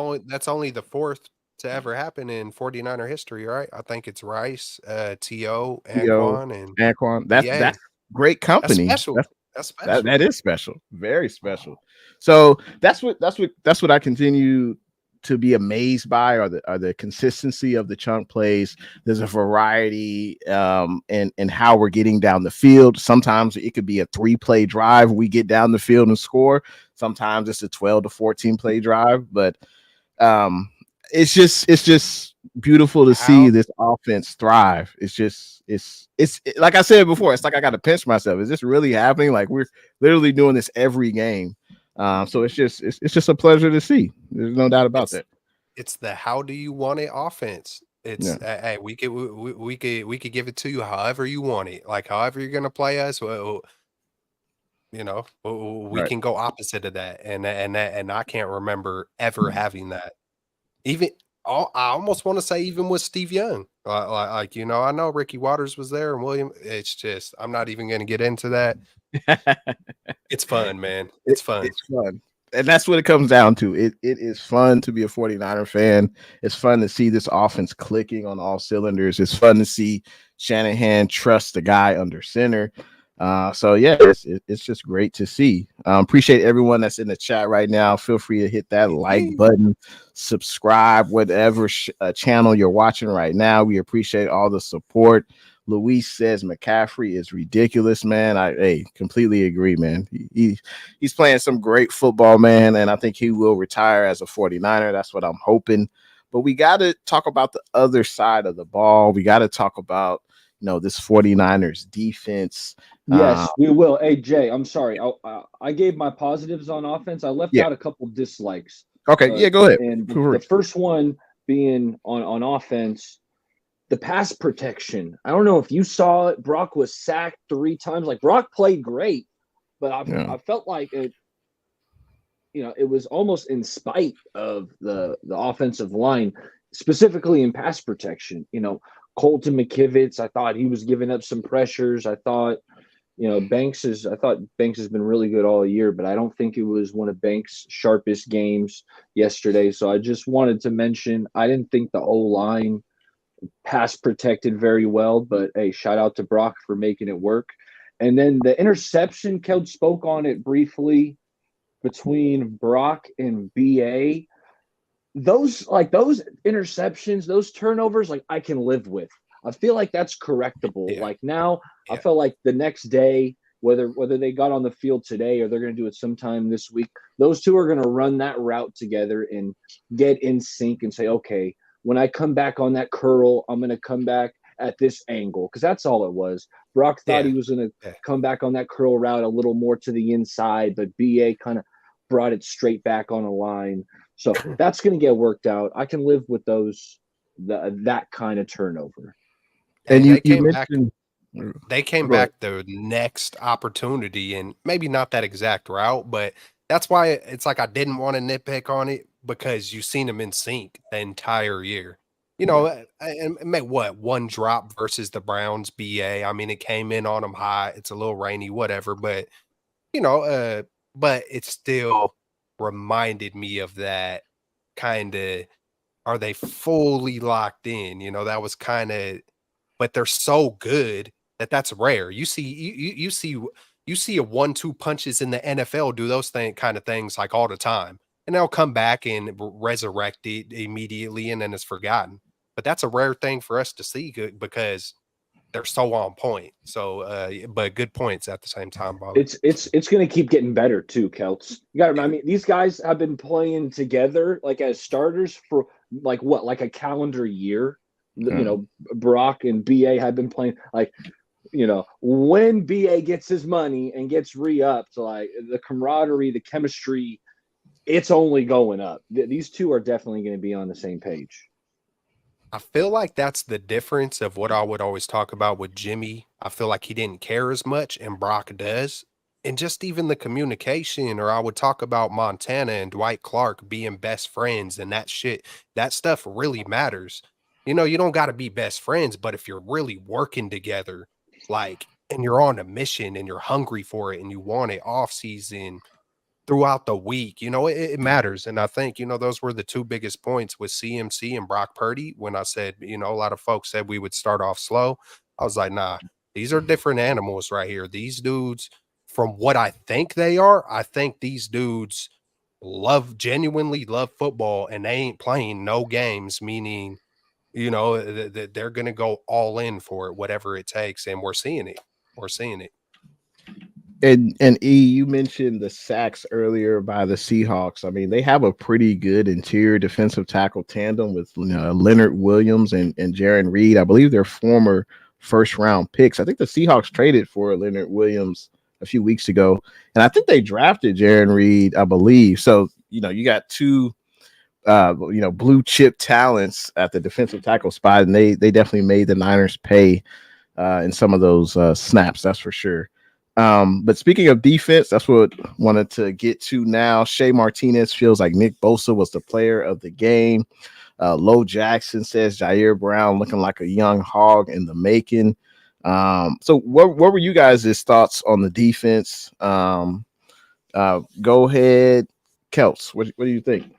only the fourth to ever happen in 49er history, right? I think it's Rice, T.O., Anquan. That's great company. That's special. That's special. That is special. Very special. So that's what I continue to be amazed by are the consistency of the chunk plays. There's a variety in how we're getting down the field. Sometimes it could be a 3-play drive. We get down the field and score. Sometimes it's a 12 to 14 play drive, but it's just beautiful to see this offense thrive. It's like I said before, it's like I got to pinch myself. Is this really happening? Like we're literally doing this every game. So it's just a pleasure to see. There's no doubt about that. It's the how do you want it offense. It's hey, we could give it to you however you want it. Like however you're gonna play us. We can go opposite of that, and I can't remember ever having that. I almost want to say even with Steve Young, I know Ricky Waters was there and William. It's just I'm not even going to get into that. It's fun, man. It's fun. It's fun. And that's what it comes down to. It is fun to be a 49er fan. It's fun to see this offense clicking on all cylinders. It's fun to see Shanahan trust the guy under center. So yeah, it's just great to see. Appreciate everyone that's in the chat right now. Feel free to hit that like button, subscribe, whatever channel you're watching right now. We appreciate all the support. Luis says McCaffrey is ridiculous, man. I completely agree, man. He's playing some great football, man, and I think he will retire as a 49er. That's what I'm hoping. But we got to talk about the other side of the ball. We got to talk about this 49ers defense. Yes, we will. Hey, Jay, I'm sorry. I gave my positives on offense. I left out a couple dislikes. Okay, go ahead. And the first one being on offense, the pass protection. I don't know if you saw it. Brock was sacked 3 times. Like, Brock played great, but I felt like it was almost in spite of the offensive line, specifically in pass protection. Colton McKivitz, I thought he was giving up some pressures. I thought, Banks has been really good all year, but I don't think it was one of Banks' sharpest games yesterday. So I just wanted to mention, I didn't think the O-line pass protected very well, but hey, shout out to Brock for making it work. And then the interception, Kel spoke on it briefly between Brock and BA. Those interceptions, those turnovers, like I can live with. I feel like that's correctable. Yeah. Like now, I feel like the next day, whether they got on the field today or they're going to do it sometime this week, those two are going to run that route together and get in sync and say, okay, when I come back on that curl, I'm going to come back at this angle, because that's all it was. Brock thought he was going to come back on that curl route a little more to the inside, but BA kind of brought it straight back on a line. So that's going to get worked out. I can live with that kind of turnover. And they came back the next opportunity, and maybe not that exact route, but that's why it's like I didn't want to nitpick on it, because you've seen them in sync the entire year. You know, and make what one drop versus the Browns. I mean, it came in on them hot. It's a little rainy, whatever. But you know, but it still reminded me of that kind of. Are they fully locked in? You know, that was kind of, but they're so good that that's rare. You see a 1-2 punches in the NFL do those kind of things like all the time, and they'll come back and resurrect it immediately, and then it's forgotten. But that's a rare thing for us to see because they're so on point. So, but good points at the same time, Bobby. It's going to keep getting better too, Celts. You got to remember, I mean, these guys have been playing together like as starters for like a calendar year. You know, Brock and BA have been playing like, you know, when BA gets his money and gets re-upped, like the camaraderie, the chemistry, it's only going up. These two are definitely going to be on the same page. I feel like that's the difference of what I would always talk about with Jimmy. I feel like he didn't care as much, and Brock does. And just even the communication, or I would talk about Montana and Dwight Clark being best friends, and that stuff really matters. You know, you don't got to be best friends, but if you're really working together, like, and you're on a mission and you're hungry for it and you want it off season, throughout the week, you know, it matters. And I think, you know, those were the two biggest points with CMC and Brock Purdy. When I said, you know, a lot of folks said we would start off slow. I was like, nah, these are different animals right here. These dudes, from what I think they are, I think these dudes genuinely love football, and they ain't playing no games, meaning, you know, that they're going to go all in for it, whatever it takes. And we're seeing it. We're seeing it. And E, you mentioned the sacks earlier by the Seahawks. I mean, they have a pretty good interior defensive tackle tandem with Leonard Williams and Jaron Reed. I believe they're former first round picks. I think the Seahawks traded for Leonard Williams a few weeks ago, and I think they drafted Jaron Reed, I believe. So, you know, you got two blue chip talents at the defensive tackle spot, and they definitely made the Niners pay in some of those snaps, that's for sure. But speaking of defense, that's what I wanted to get to now. Shea Martinez feels like Nick Bosa was the player of the game. Low Jackson says Ji'Ayir Brown looking like a young hog in the making. So what were you guys' thoughts on the defense? Go ahead, Kelts. What do you think?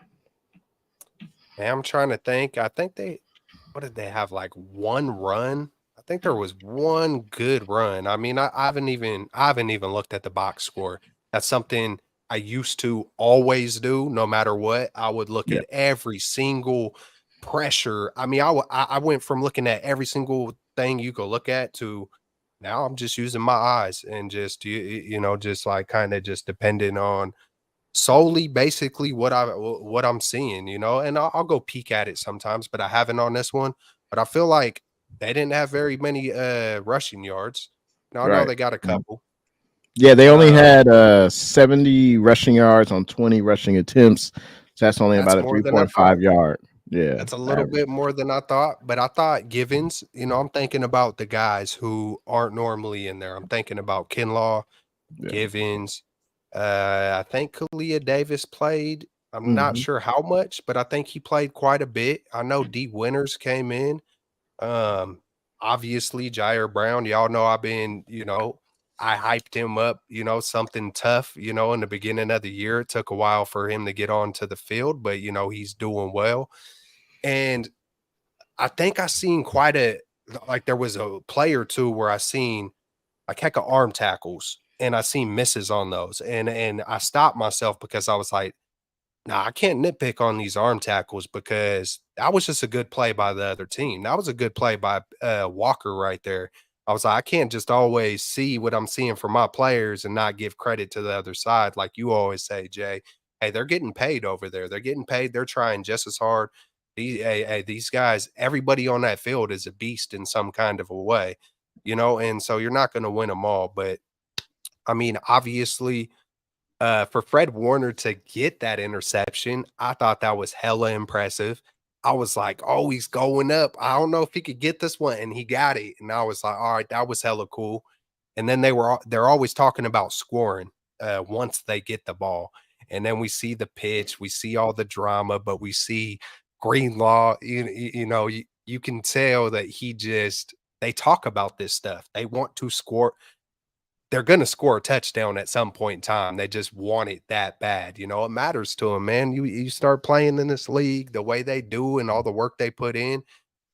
Man, I'm trying to think. I think what did they have? Like one run? I think there was one good run. I mean, I haven't even looked at the box score. That's something I used to always do, no matter what. I would look at every single pressure. I mean, I went from looking at every single thing you could look at to now I'm just using my eyes and just you know, just like kind of just depending on solely basically what I'm seeing, you know, and I'll go peek at it sometimes, but I haven't on this one. But I feel like they didn't have very many rushing yards. Now I know they got a couple. Yeah, they only had 70 rushing yards on 20 rushing attempts. So that's only about a 3.5 yard. Yeah. That's a little bit more than I thought, but I thought Givens, you know, I'm thinking about the guys who aren't normally in there. I'm thinking about Kinlaw, Givens. I think Kalia Davis played. I'm not sure how much, but I think he played quite a bit. I know D Winters came in. Obviously Ji'Ayir Brown, y'all know I've been, you know, I hyped him up, you know, something tough, you know, in the beginning of the year. It took a while for him to get onto the field, but you know, he's doing well. And I think I seen there was a play or two where I seen like heck of arm tackles and I seen misses on those. And I stopped myself because I was like, nah, I can't nitpick on these arm tackles because that was just a good play by the other team. That was a good play by Walker right there. I was like, I can't just always see what I'm seeing from my players and not give credit to the other side. Like you always say, Jay, hey, they're getting paid over there. They're getting paid. They're trying just as hard. These guys, everybody on that field is a beast in some kind of a way, you know, and so you're not going to win them all. But I mean, obviously, for Fred Warner to get that interception, I thought that was hella impressive. I was like, oh, he's going up. I don't know if he could get this one, and he got it. And I was like, all right, that was hella cool. And then they're always talking about scoring once they get the ball. And then we see the pitch, we see all the drama, but we see Greenlaw, you can tell that they talk about this stuff. They want to score. They're going to score a touchdown at some point in time. They just want it that bad. It matters to them, man. You start playing in this league the way they do and all the work they put in.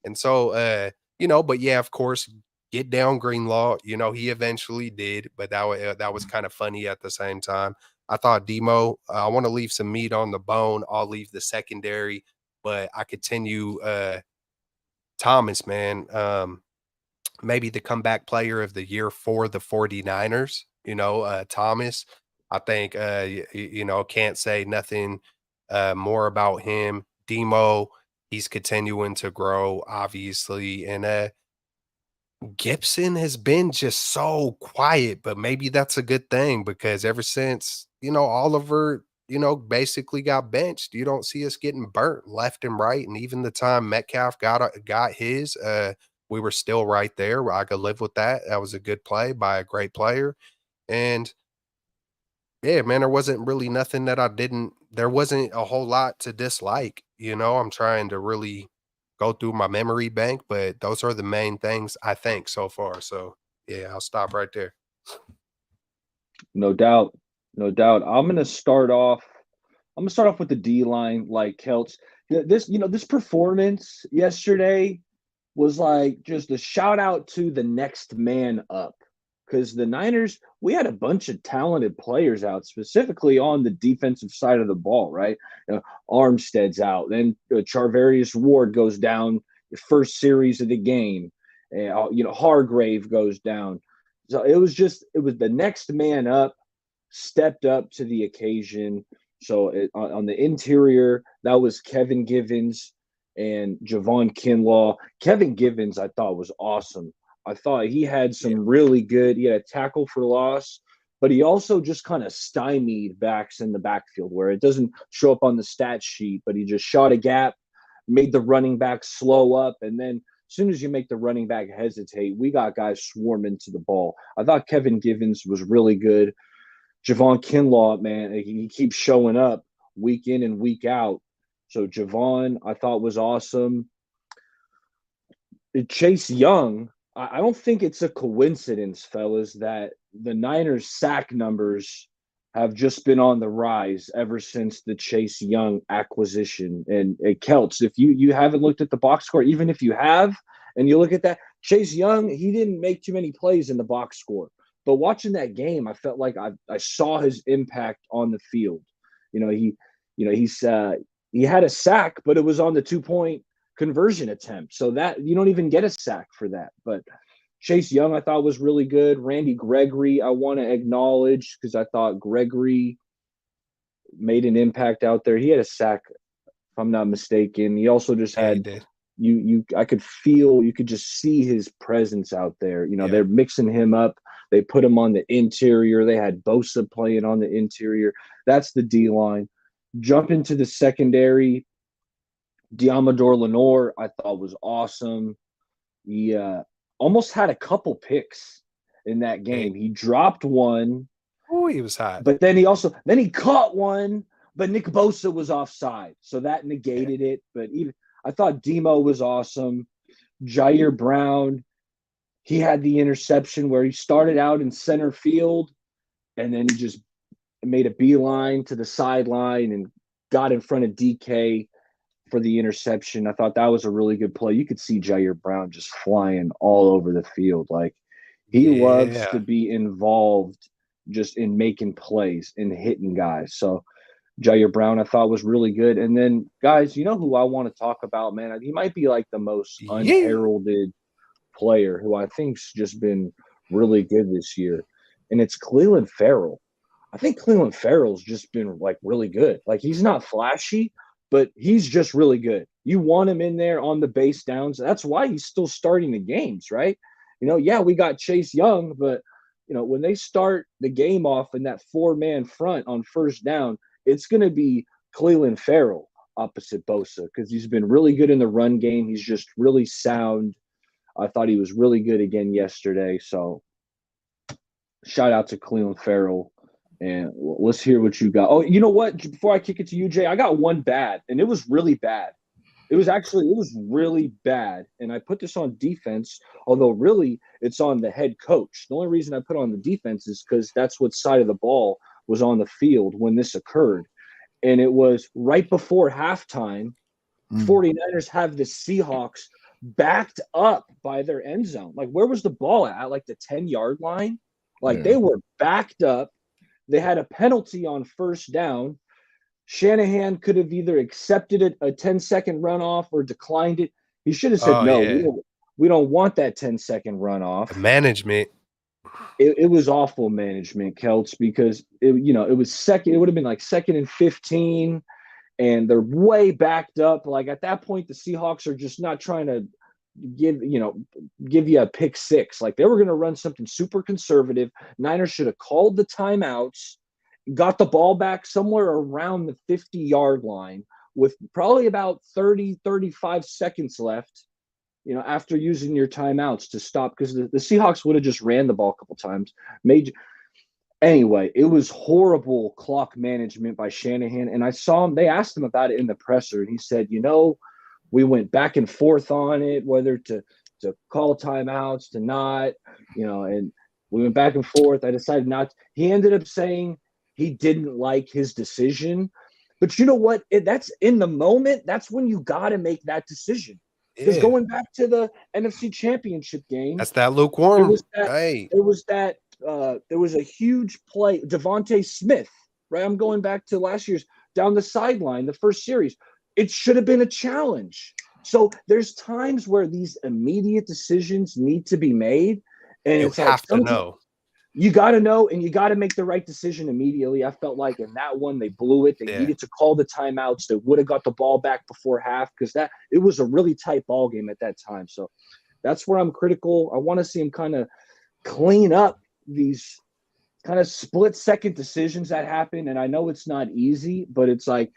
And so, but yeah, of course, get down Greenlaw. He eventually did, but that was kind of funny at the same time. I thought Demo, I want to leave some meat on the bone. I'll leave the secondary, but I continue Thomas, man. Maybe the comeback player of the year for the 49ers, Thomas. I think, can't say nothing more about him. Demo, he's continuing to grow, obviously. And Gibson has been just so quiet, but maybe that's a good thing because ever since, Oliver, basically got benched, you don't see us getting burnt left and right. And even the time Metcalf got his, we were still right there. I could live with that. That was a good play by a great player. And yeah, man, there wasn't really nothing that there wasn't a whole lot to dislike. I'm trying to really go through my memory bank, but those are the main things I think so far. So yeah, I'll stop right there. No doubt. No doubt. I'm gonna start off with the D line, like Kelts. This performance yesterday was like just a shout out to the next man up. Because the Niners, we had a bunch of talented players out, specifically on the defensive side of the ball, right? Armstead's out. Then Charvarius Ward goes down the first series of the game. Hargrave goes down. So it was the next man up, stepped up to the occasion. So on the interior, that was Kevin Givens and Javon Kinlaw. Kevin Givens, I thought, was awesome. I thought he had some really good. He had a tackle for loss, but he also just kind of stymied backs in the backfield where it doesn't show up on the stat sheet, but he just shot a gap, made the running back slow up, and then as soon as you make the running back hesitate, we got guys swarming to the ball. I thought Kevin Givens was really good. Javon Kinlaw, man, he keeps showing up week in and week out. So Javon, I thought, was awesome. Chase Young, I don't think it's a coincidence, fellas, that the Niners' sack numbers have just been on the rise ever since the Chase Young acquisition. And Kelts, if you haven't looked at the box score, even if you have, and you look at that, Chase Young, he didn't make too many plays in the box score. But watching that game, I felt like I saw his impact on the field. He had a sack, but it was on the 2-point conversion attempt. So that you don't even get a sack for that. But Chase Young, I thought, was really good. Randy Gregory, I want to acknowledge because I thought Gregory made an impact out there. He had a sack, if I'm not mistaken. He also just had I could feel, you could just see his presence out there. They're mixing him up. They put him on the interior. They had Bosa playing on the interior. That's the D line. Jump into the secondary. Deommodore Lenoir, I thought, was awesome. He almost had a couple picks in that game. He dropped one. Oh, he was hot. But then he caught one, but Nick Bosa was offside. So that negated it. But I thought Demo was awesome. Ji'Ayir Brown, he had the interception where he started out in center field and then he just made a beeline to the sideline and got in front of DK for the interception. I thought that was a really good play. You could see Ji'Ayir Brown just flying all over the field. Like he loves to be involved just in making plays and hitting guys. So Ji'Ayir Brown, I thought, was really good. And then, guys, you know who I want to talk about, man? He might be like the most unheralded player who I think's just been really good this year. And it's Clelin Ferrell. I think Clelin Ferrell's just been like really good. Like he's not flashy, but he's just really good. You want him in there on the base downs. That's why he's still starting the games, right? We got Chase Young, but when they start the game off in that 4-man front on first down, it's going to be Clelin Ferrell opposite Bosa because he's been really good in the run game. He's just really sound. I thought he was really good again yesterday. So shout out to Clelin Ferrell. And let's hear what you got. Oh, you know what? Before I kick it to you, Jay, I got one bad, and it was really bad. It was really bad. And I put this on defense, although really it's on the head coach. The only reason I put on the defense is because that's what side of the ball was on the field when this occurred. And it was right before halftime. 49ers have the Seahawks backed up by their end zone. Like, where was the ball at? Like the 10-yard line? Like, they were backed up. They had a penalty on first down. Shanahan could have either accepted it, a 10-second runoff, or declined it. He should have said, we don't want that 10-second runoff. The management. It was awful management, Kelts, because it was second. It would have been like 2nd and 15, and they're way backed up. Like, at that point, the Seahawks are just not trying to give you a pick six. Like, they were going to run something super conservative. Niners should have called the timeouts, got the ball back somewhere around the 50-yard line with probably about 35 seconds left, after using your timeouts to stop, because the Seahawks would have just ran the ball a couple times. Anyway, it was horrible clock management by Shanahan. And I saw him, they asked him about it in the presser, and he said, we went back and forth on it, whether to call timeouts, to not, and we went back and forth. I decided not. He ended up saying he didn't like his decision. But you know what? That's in the moment. That's when you got to make that decision. Because going back to the NFC Championship game, that's that lukewarm. There was a huge play, Devontae Smith, right? I'm going back to last year's down the sideline, the first series. It should have been a challenge. So there's times where these immediate decisions need to be made, and you have to know. You got to know, and you got to make the right decision immediately. I felt like in that one, they blew it. They needed to call the timeouts. They would have got the ball back before half, because it was a really tight ball game at that time. So that's where I'm critical. I want to see him kind of clean up these kind of split-second decisions that happen. And I know it's not easy, but it's like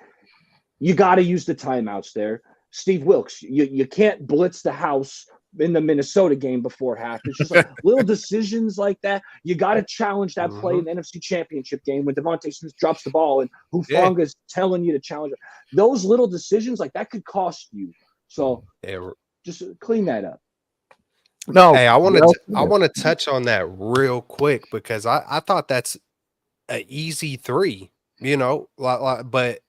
you got to use the timeouts there. Steve Wilks, you can't blitz the house in the Minnesota game before half. It's just like little decisions like that. You got to challenge that play in the NFC Championship game when Devontae Smith drops the ball and Hufanga's telling you to challenge it. Those little decisions, like, that could cost you. So just clean that up. No, hey, I want to touch on that real quick, because I thought that's an easy 3, but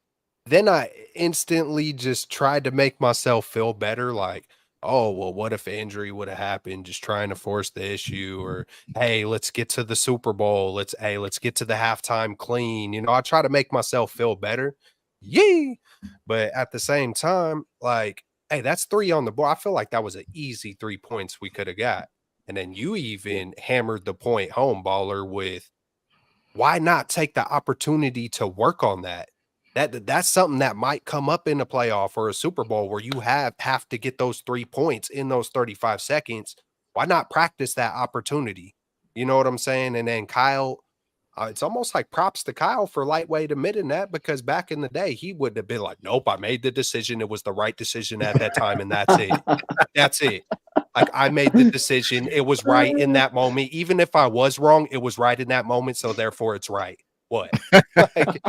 then I instantly just tried to make myself feel better, like, oh, well, what if injury would have happened? Just trying to force the issue, or hey, let's get to the Super Bowl. Let's get to the halftime clean. I try to make myself feel better. Yay! But at the same time, like, hey, that's 3 on the board. I feel like that was an easy 3 points we could have got. And then you even hammered the point home, Baller, with why not take the opportunity to work on that? That's something that might come up in a playoff or a Super Bowl where you have to get those 3 points in those 35 seconds. Why not practice that opportunity? You know what I'm saying? And then Kyle, it's almost like props to Kyle for lightweight admitting that, because back in the day, he wouldn't have been like, nope, I made the decision. It was the right decision at that time. And that's it. That's it. Like, I made the decision. It was right in that moment. Even if I was wrong, it was right in that moment. So therefore it's right. What? Like,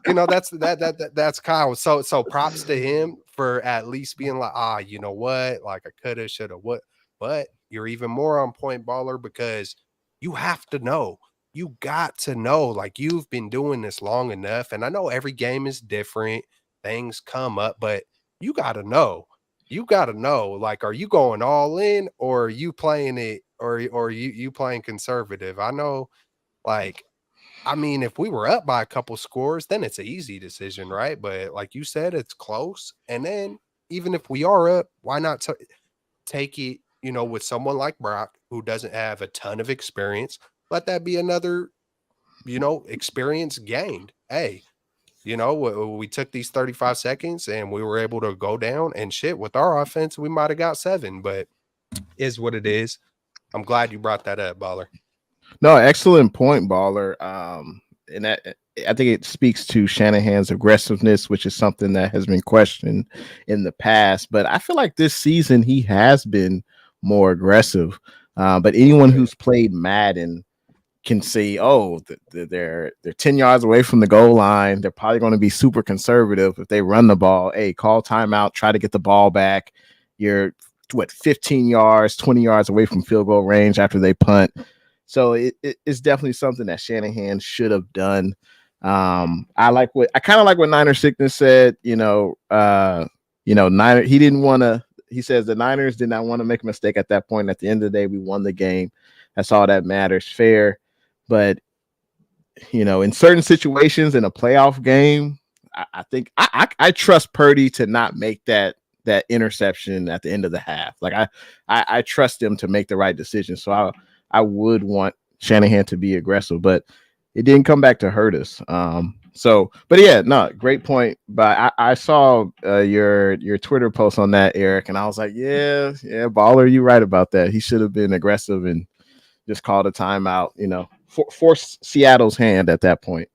that's Kyle. So props to him for at least being like, you know what? Like, I could have, should have, what? But you're even more on point, Baller, because you have to know. You got to know, like, you've been doing this long enough. And I know every game is different. Things come up, but you got to know. You got to know, like, are you going all in, or are you playing it, or you playing conservative? I know, like, I mean, if we were up by a couple scores, then it's an easy decision, right? But like you said, it's close. And then even if we are up, why not take it, with someone like Brock, who doesn't have a ton of experience? Let that be another, experience gained. Hey, we took these 35 seconds and we were able to go down, and shit, with our offense, we might have got 7, but is what it is. I'm glad you brought that up, Baller. No, excellent point, Baller. And that, I think it speaks to Shanahan's aggressiveness, which is something that has been questioned in the past. But I feel like this season he has been more aggressive. But anyone who's played Madden can see, oh, they're 10 yards away from the goal line. They're probably going to be super conservative if they run the ball. Hey, call timeout, try to get the ball back. You're 15 yards, 20 yards away from field goal range after they punt. So it's definitely something that Shanahan should have done. I kind of like what Niner Sickness said. Niner, he didn't want to. He says the Niners did not want to make a mistake at that point. At the end of the day, we won the game. That's all that matters. Fair, but in certain situations in a playoff game, I think I trust Purdy to not make that interception at the end of the half. Like I trust him to make the right decision. So I would want Shanahan to be aggressive, but it didn't come back to hurt us. But yeah, no, great point. But I saw your Twitter post on that, Eric, and I was like, yeah, baller, you right about that. He should have been aggressive and just called a timeout, force Seattle's hand at that point.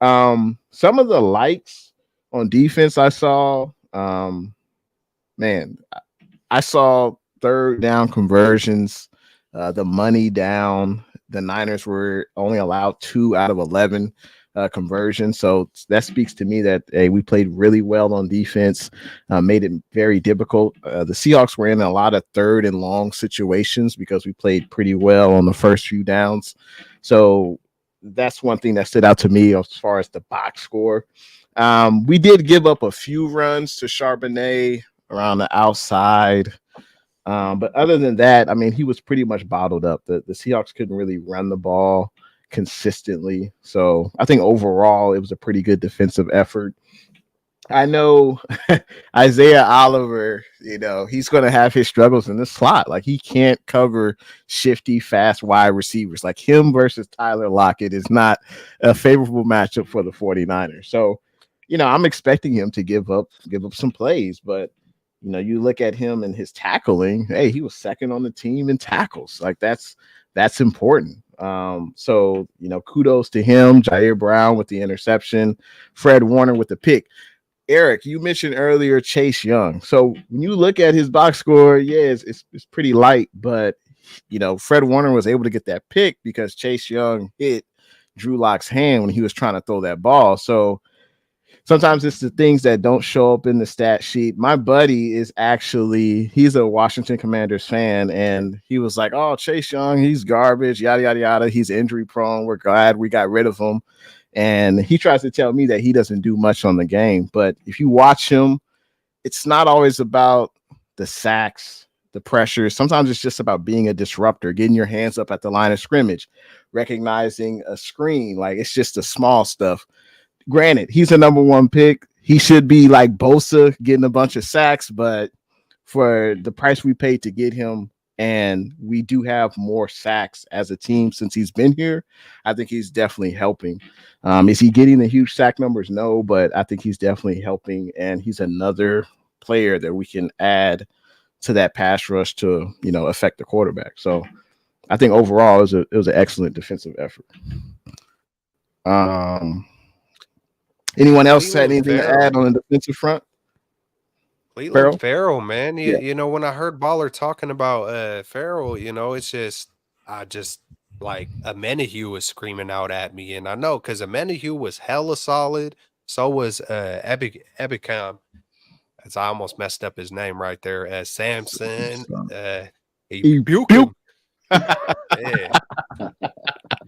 Some of the likes on defense I saw, I saw third down conversions, the money down. The Niners were only allowed 2 out of 11 conversions. So that speaks to me that we played really well on defense, made it very difficult. The Seahawks were in a lot of third and long situations because we played pretty well on the first few downs. So that's one thing that stood out to me as far as the box score. We did give up a few runs to Charbonnet around the outside. But other than that, I mean, he was pretty much bottled up. The Seahawks couldn't really run the ball consistently. So I think overall it was a pretty good defensive effort. I know Isaiah Oliver, he's going to have his struggles in the slot. Like he can't cover shifty, fast wide receivers. Like him versus Tyler Lockett is not a favorable matchup for the 49ers. So, I'm expecting him to give up some plays, but you look at him and his tackling. Hey, he was second on the team in tackles. Like that's important. So kudos to him. Ji'Ayir Brown with the interception, Fred Warner with the pick. Eric, you mentioned earlier Chase Young. So when you look at his box score, yeah, it's pretty light, but Fred Warner was able to get that pick because Chase Young hit Drew Lock's hand when he was trying to throw that ball. So sometimes it's the things that don't show up in the stat sheet. My buddy he's a Washington Commanders fan, and he was like, oh, Chase Young, he's garbage, yada, yada, yada. He's injury prone. We're glad we got rid of him. And he tries to tell me that he doesn't do much on the game. But if you watch him, it's not always about the sacks, the pressure. Sometimes it's just about being a disruptor, getting your hands up at the line of scrimmage, recognizing a screen. Like it's just the small stuff. Granted, he's a number 1 pick. He should be like Bosa, getting a bunch of sacks, but for the price we paid to get him, and we do have more sacks as a team since he's been here, I think he's definitely helping. Is he getting the huge sack numbers? No, but I think he's definitely helping, and he's another player that we can add to that pass rush to, affect the quarterback. So I think overall it was an excellent defensive effort. Anyone else had anything to add on the defensive front? Cleveland Farrell, man. When I heard Baller talking about Farrell, it's just like Amenahue was screaming out at me, and I know because Amenahue was hella solid. So was Ebicam. As I almost messed up his name right there. Samson. He buked him. Yeah.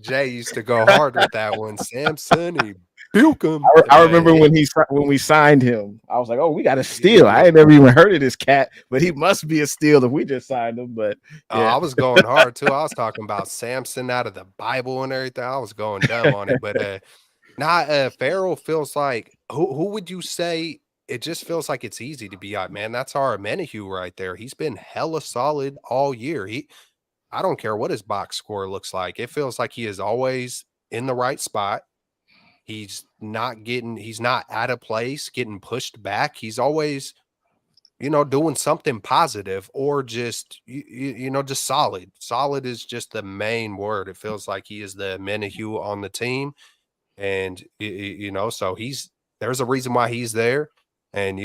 Jay used to go hard with that one. Samson. He buked him. I remember when we signed him. I was like, "Oh, we got a steal." I ain't never even heard of this cat, but he must be a steal if we just signed him. But I was going hard too. I was talking about Samson out of the Bible and everything. I was going dumb on it, but Farrell feels like who would you say? It just feels like it's easy to be out, man. That's our Amenahue right there. He's been hella solid all year. I don't care what his box score looks like. It feels like he is always in the right spot. He's not out of place, getting pushed back. He's always, doing something positive or just, just solid. Solid is just the main word. It feels like he is the Amenahue on the team. And, so there's a reason why he's there. And,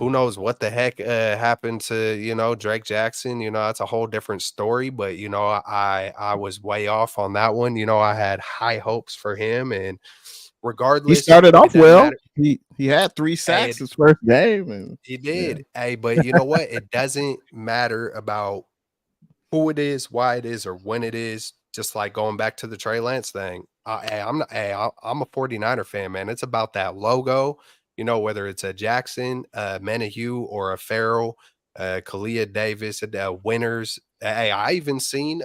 who knows what the heck happened to, Drake Jackson. That's a whole different story. But I was way off on that one. I had high hopes for him, and He regardless, started it off doesn't well. matter. He had 3 Hey, sacks his first game, and he yeah, did. Hey, but you know what? It doesn't matter about who it is, why it is, or when it is. Just like going back to the Trey Lance thing. Hey, I'm not, hey, I'm a 49er fan, man. It's about that logo, whether it's a Jackson, Menahue, or a Farrell, Kalia Davis, winners. Hey, I even seen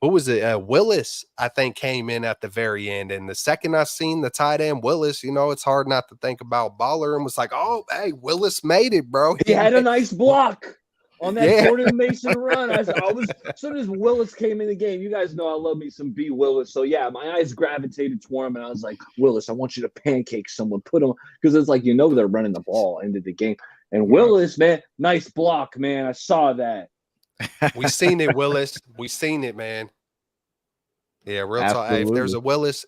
who was it? Willis, I think, came in at the very end. And the second I seen the tight end Willis, it's hard not to think about Baller and was like, oh, hey, Willis made it, bro. He had a nice block on that Yeah. Jordan Mason run. I was as soon as Willis came in the game, you guys know I love me some B Willis. So yeah, my eyes gravitated toward him, and I was like, Willis, I want you to pancake someone, put him, because it's like they're running the ball into the game. And Willis, man, nice block, man. I saw that. We seen it, Willis. We seen it, man. Yeah, real talk. Hey, if there's a Willis,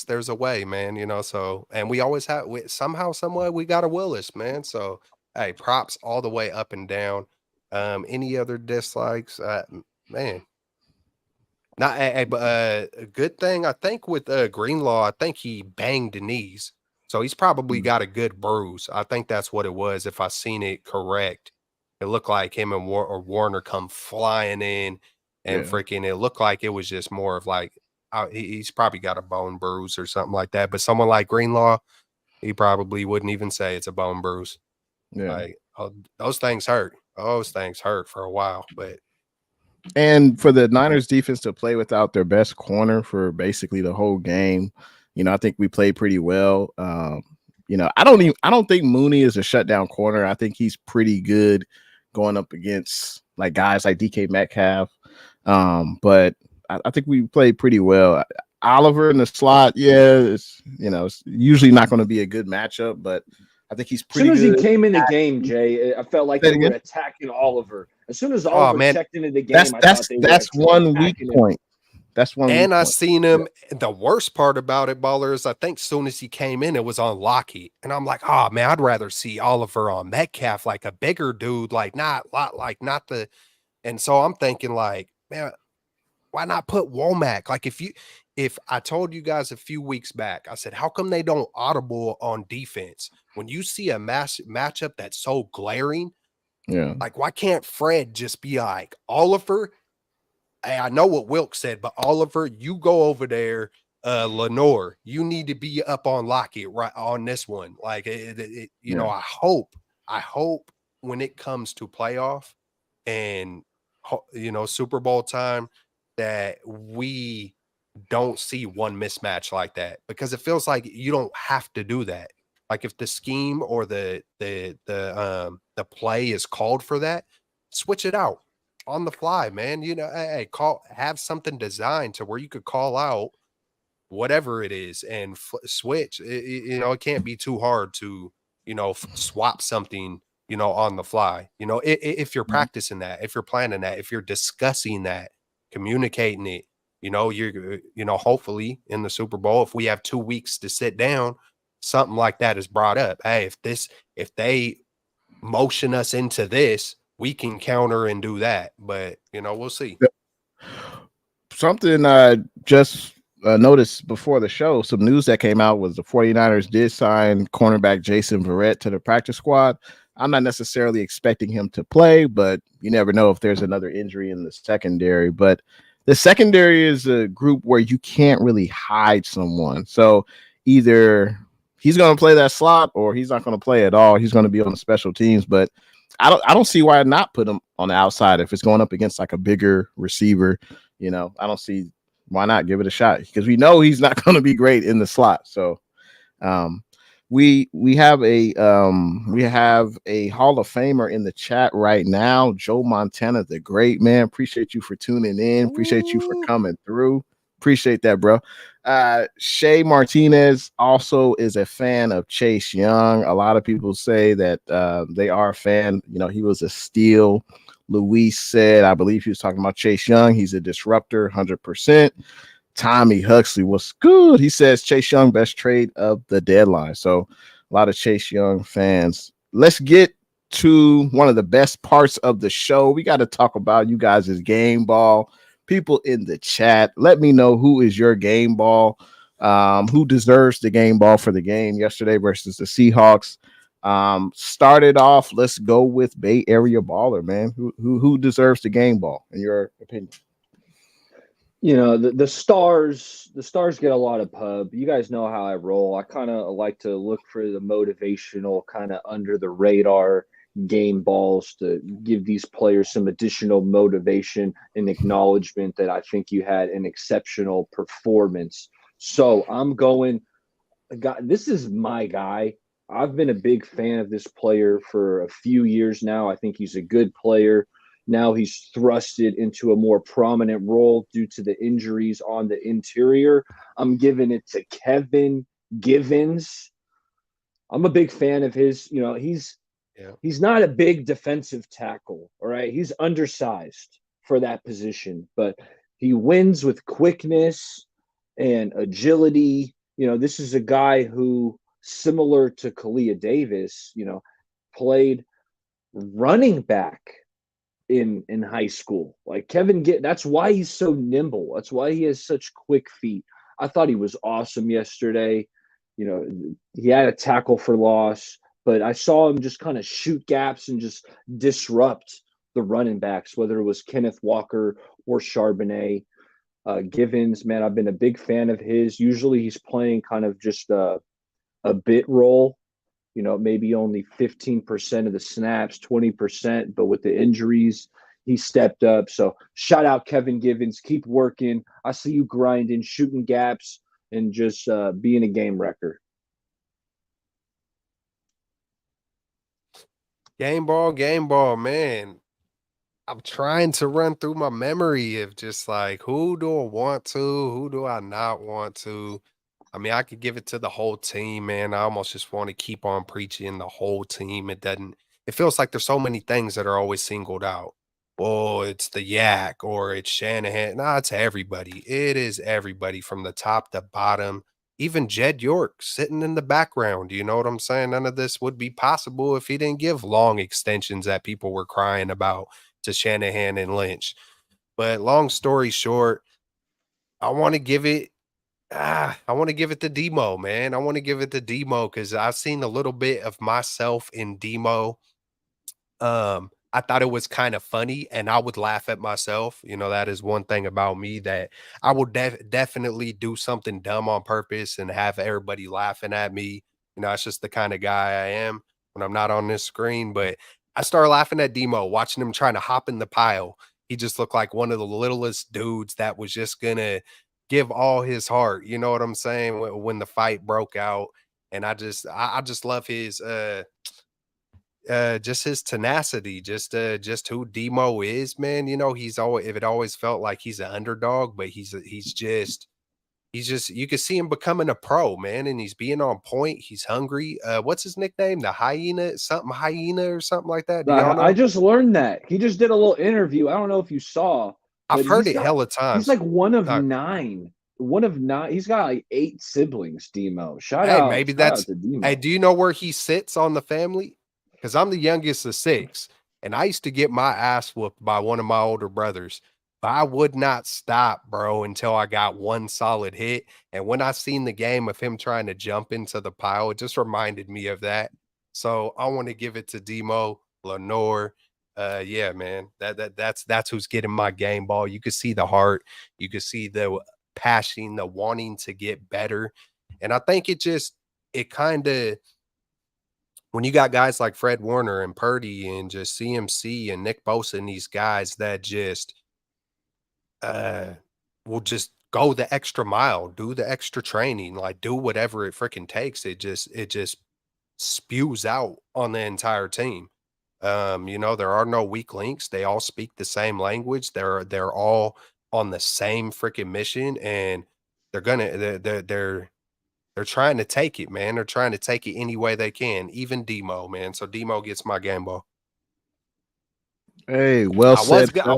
there's a way, man. So, and we always have somehow, some way, we got a Willis, man. So, hey, props all the way up and down. Any other dislikes? Man, not but a good thing I think with Greenlaw, I think he banged the knees, so he's probably got a good bruise. I think that's what it was. If I seen it correct, it looked like him and Warner come flying in, and freaking, it looked like it was just more of like he's probably got a bone bruise or something like that. But someone like Greenlaw, he probably wouldn't even say it's a bone bruise. yeah. Like those things hurt. Those things hurt for a while, but. And for the Niners defense to play without their best corner for basically the whole game, I think we played pretty well. I don't think Mooney is a shutdown corner. I think he's pretty good going up against like guys like DK Metcalf. But I think we played pretty well. Oliver in the slot, it's usually not going to be a good matchup, but I think he's pretty good. As soon as he came in the game, Jay, I felt like they were attacking Oliver. As soon as Oliver checked into the game, that's one weak point. That's one. And I seen him. The worst part about it, Baller, is I think as soon as he came in, it was on Lockheed, and I'm like, oh man, I'd rather see Oliver on Metcalf, like a bigger dude, like not the. And so I'm thinking, like, man, why not put Womack? Like if I told you guys a few weeks back, I said, how come they don't audible on defense when you see a matchup that's so glaring? Yeah, like why can't Fred just be like, Oliver? Hey, I know what Wilk said, but Oliver, you go over there. Lenoir, you need to be up on Lockett right on this one. Like I hope when it comes to playoff and Super Bowl time that we don't see one mismatch like that, because it feels like you don't have to do that. Like if the scheme or the play is called for that, switch it out on the fly, man. Have something designed to where you could call out whatever it is and switch. It can't be too hard to swap something on the fly. If you're practicing that, if you're planning that, if you're discussing that, communicating it, you're hopefully in the Super Bowl, if we have 2 weeks to sit down, something like that is brought up. Hey, if they motion us into this, we can counter and do that. But we'll see. Something I just noticed before the show, some news that came out was the 49ers did sign cornerback Jason Verrett to the practice squad. I'm not necessarily expecting him to play, but you never know if there's another injury in the secondary. But the secondary is a group where you can't really hide someone. So either he's going to play that slot or he's not going to play at all. He's going to be on the special teams, but I don't see why not put him on the outside if it's going up against like a bigger receiver. I don't see why not give it a shot, because we know he's not going to be great in the slot. So we have a Hall of Famer in the chat right now, Joe Montana, the great man. Appreciate you for tuning in. Appreciate you for coming through. Appreciate that, bro. Shay Martinez also is a fan of Chase Young. A lot of people say that they are a fan. He was a steal. Luis said, I believe he was talking about Chase Young. He's a disruptor, 100%. Tommy Huxley was good. He says Chase Young, best trade of the deadline. So a lot of Chase Young fans let's get to one of the best parts of the show. We got to talk about you guys' game ball. People in the chat, let me know who is your game ball. Who deserves the game ball for the game yesterday versus the Seahawks. Started off, let's go with Bay Area baller, man. Who deserves the game ball in your opinion? You know, the stars get a lot of pub. You guys know how I roll. I kind of like to look for the motivational, kind of under the radar game balls to give these players some additional motivation and acknowledgement that I think you had an exceptional performance. So I'm going, God, this is my guy. I've been a big fan of this player for a few years now. I think he's a good player. Now he's thrusted into a more prominent role due to the injuries on the interior. I'm giving it to Kevin Givens. I'm a big fan of his. You know, he's not a big defensive tackle, all right? He's undersized for that position, but he wins with quickness and agility. You know, this is a guy who, similar to Kalia Davis, you know, played running back in high school. Like that's why he's so nimble. That's why he has such quick feet. I thought he was awesome yesterday. You know, he had a tackle for loss, but I saw him just kind of shoot gaps and just disrupt the running backs, whether it was Kenneth Walker or Charbonnet. Givens, man, I've been a big fan of his. Usually he's playing kind of just a bit role, you know, maybe only 15% of the snaps, 20%, but with the injuries, he stepped up. So shout out Kevin Givens. Keep working. I see you grinding, shooting gaps, and just being a game wrecker. Game ball, man. I'm trying to run through my memory of just like who do I want to, who do I not want to. I mean, I could give it to the whole team, man. I almost just want to keep on preaching the whole team. It feels like there's so many things that are always singled out. Oh, it's the Yak or it's Shanahan. Nah, it's everybody. It is everybody from the top to bottom. Even Jed York sitting in the background. You know what I'm saying? None of this would be possible if he didn't give long extensions that people were crying about to Shanahan and Lynch. But long story short, I want to give it I want to give it to Demo, man. I want to give it to Demo because I've seen a little bit of myself in Demo. I thought it was kind of funny and I would laugh at myself. You know, that is one thing about me that I will definitely do something dumb on purpose and have everybody laughing at me. You know, it's just the kind of guy I am when I'm not on this screen. But I started laughing at Demo, watching him trying to hop in the pile. He just looked like one of the littlest dudes that was just gonna give all his heart. You know what I'm saying? When the fight broke out. And I just love his just his tenacity, just who Demo is, man. You know, it always felt like he's an underdog, but he's just you can see him becoming a pro, man, and he's being on point. He's hungry. What's his nickname? The hyena, something hyena or something like that. Do y'all know? I just learned that. He just did a little interview. I don't know if you saw, I've but heard it hella times. he's like one of Uh, nine. One of nine. He's got like 8 siblings, Demo. Hey, maybe Shout out that's to Demo. hey, do you know where he sits on the family? Because I'm the youngest of 6, and I used to get my ass whooped by one of my older brothers. But I would not stop, bro, until I got one solid hit. And when I seen the game of him trying to jump into the pile, it just reminded me of that. So I want to give it to Demo, Lenoir. Yeah, man. That's who's getting my game ball. You could see the heart, you could see the passion, the wanting to get better. And I think it kind of when you got guys like Fred Warner and Purdy and just CMC and Nick Bosa and these guys that just uh will just go the extra mile, do the extra training, like do whatever it freaking takes. It just spews out on the entire team. You know, there are no weak links. They all speak the same language. They're all on the same freaking mission, and they're trying to take it, man. They're trying to take it any way they can, even Demo, man. So Demo gets my game ball. Hey, well said. I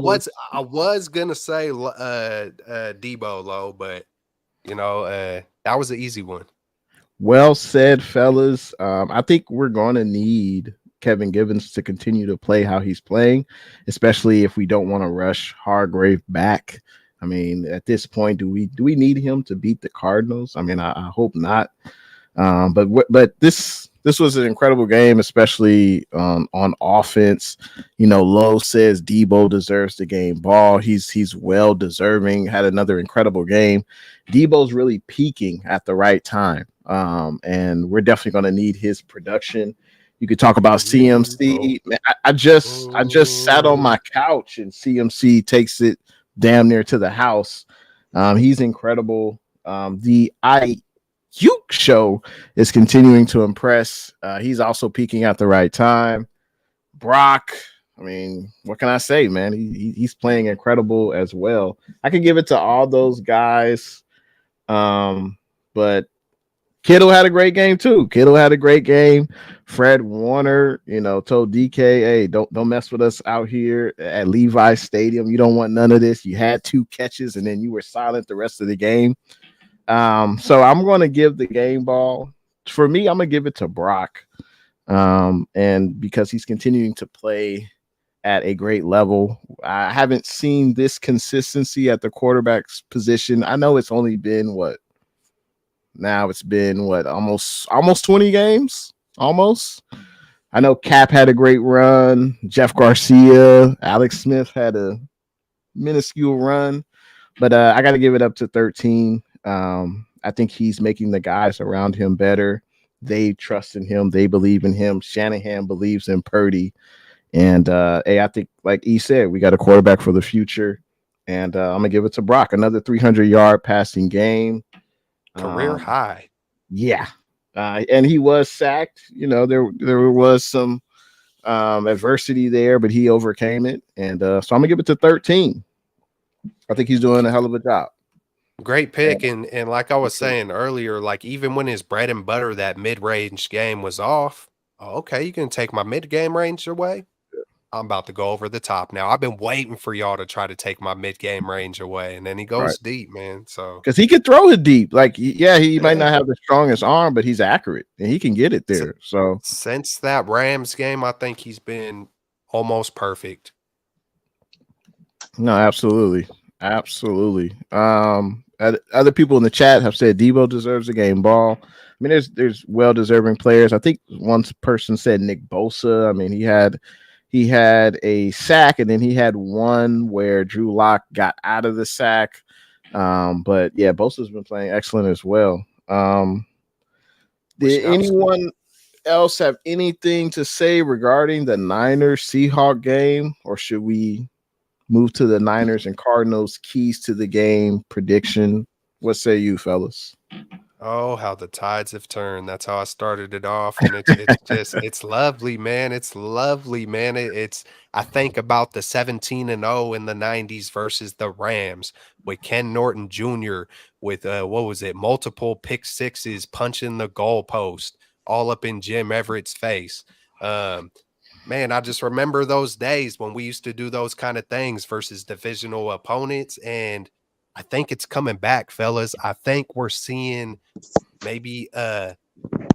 was gonna say Debo low, but you know, that was an easy one. Well said, fellas. I think we're going to need Kevin Givens to continue to play how he's playing, especially if we don't want to rush Hargrave back. I mean, at this point, do we need him to beat the Cardinals? I mean, I hope not. But this was an incredible game, especially on offense. You know, Lowe says Deebo deserves the game ball. He's well deserving. Had another incredible game. Deebo's really peaking at the right time, and we're definitely going to need his production. You could talk about CMC. Man, I just sat on my couch and CMC takes it damn near to the house. He's incredible. The Aiyuk show is continuing to impress. He's also peaking at the right time. Brock, I mean, what can I say, man? He's playing incredible as well. I could give it to all those guys, but Kittle had a great game too. Fred Warner, told DK, hey, don't mess with us out here at Levi Stadium. You don't want none of this. You had 2 catches and then you were silent the rest of the game. So I'm going to give the game ball. For me, I'm going to give it to Brock. And because he's continuing to play at a great level. I haven't seen this consistency at the quarterback's position. I know it's only been almost 20 games. Almost. I know Cap had a great run. Jeff Garcia, Alex Smith had a minuscule run, but I got to give it up to 13. I think he's making the guys around him better. They trust in him. They believe in him. Shanahan believes in Purdy. And I think, like E said, we got a quarterback for the future. And I'm going to give it to Brock. Another 300-yard passing game. Career high. Yeah. And he was sacked. There was some adversity there, but he overcame it. And so I'm going to give it to 13. I think he's doing a hell of a job. Great pick. And like I was saying earlier, like even when his bread and butter, that mid-range game was off, okay, you can take my mid-game range away. I'm about to go over the top now. I've been waiting for y'all to try to take my mid-game range away, and then he goes deep, man. So because he can throw it deep, he might not have the strongest arm, but he's accurate and he can get it there. So since that Rams game, I think he's been almost perfect. No, absolutely. Other people in the chat have said Deebo deserves a game ball. I mean, there's well-deserving players. I think one person said Nick Bosa. I mean, he had a sack, and then he had one where Drew Lock got out of the sack. But yeah, Bosa's been playing excellent as well. Did anyone else have anything to say regarding the Niners Seahawks game, or should we move to the Niners and Cardinals keys to the game prediction? What say you, fellas? Oh, how the tides have turned. That's how I started it off. And it's lovely, man. It's lovely, man. I think about the 17-0 in the 90s versus the Rams with Ken Norton Jr. with, multiple pick sixes punching the goalpost all up in Jim Everett's face. Man, I just remember those days when we used to do those kind of things versus divisional opponents. And I think it's coming back, fellas. I think we're seeing maybe a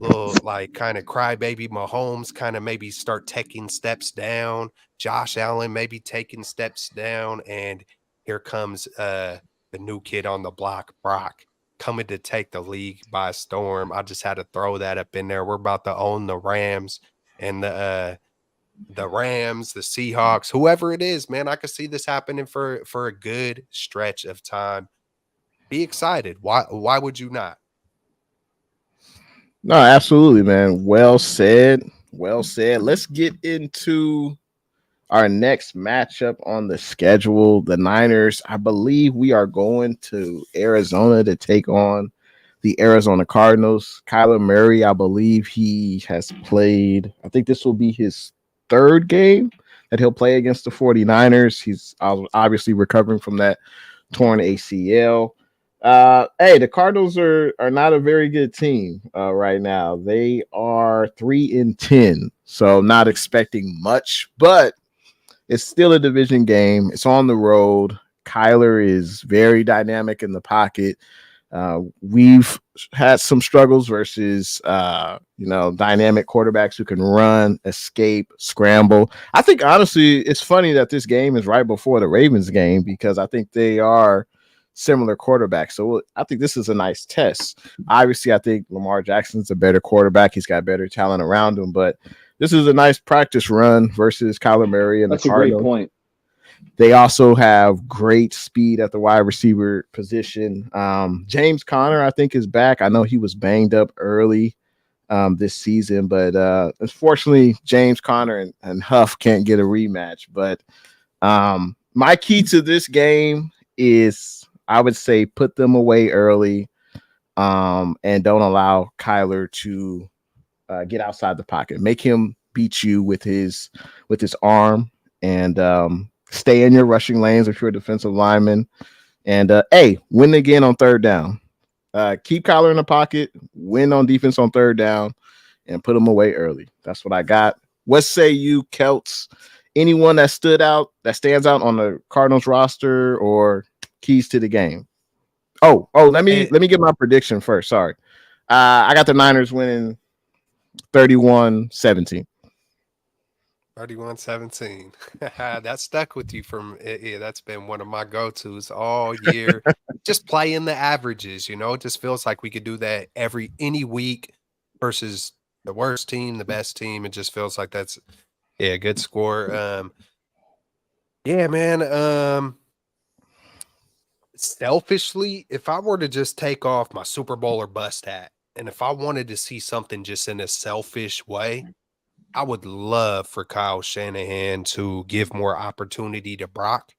little kind of crybaby Mahomes kind of maybe start taking steps down. Josh Allen maybe taking steps down. And here comes the new kid on the block, Brock, coming to take the league by storm. I just had to throw that up in there. We're about to own the Rams and the Rams, the Seahawks, whoever it is, man. I could see this happening for a good stretch of time. Be excited. Why would you not? No, absolutely, man. Well said. Let's get into our next matchup on the schedule. The Niners, I believe we are going to Arizona to take on the Arizona Cardinals. Kyler Murray, I believe he has played, I think this will be his third game that he'll play against the 49ers. He's obviously recovering from that torn ACL. The Cardinals are not a very good team right now. They are 3-10, so not expecting much, but it's still a division game. It's on the road. Kyler is very dynamic in the pocket. We've had some struggles versus dynamic quarterbacks who can run, escape, scramble. I think honestly, it's funny that this game is right before the Ravens game because I think they are similar quarterbacks. So I think this is a nice test. Obviously, I think Lamar Jackson's a better quarterback. He's got better talent around him, but this is a nice practice run versus Kyler Murray and That's the a great Cardinals. point. They also have great speed at the wide receiver position. James Conner, I think, is back. I know he was banged up early this season, but unfortunately, James Conner and Huff can't get a rematch. But my key to this game is, I would say, put them away early and don't allow Kyler to get outside the pocket. Make him beat you with his arm and stay in your rushing lanes if you're a defensive lineman. And win again on third down. Keep Kyler in the pocket, win on defense on third down, and put them away early. That's what I got. What say you, Celts? Anyone that stands out on the Cardinals roster or keys to the game? Oh, let me get my prediction first. Sorry. I got the Niners winning 31-17. 31-17. That stuck with you from that's been one of my go-tos all year. Just playing the averages, it just feels like we could do that any week versus the worst team, the best team. It just feels like that's a good score. Yeah, man. Selfishly, if I were to just take off my Super Bowl or bust hat, and if I wanted to see something just in a selfish way, I would love for Kyle Shanahan to give more opportunity to Brock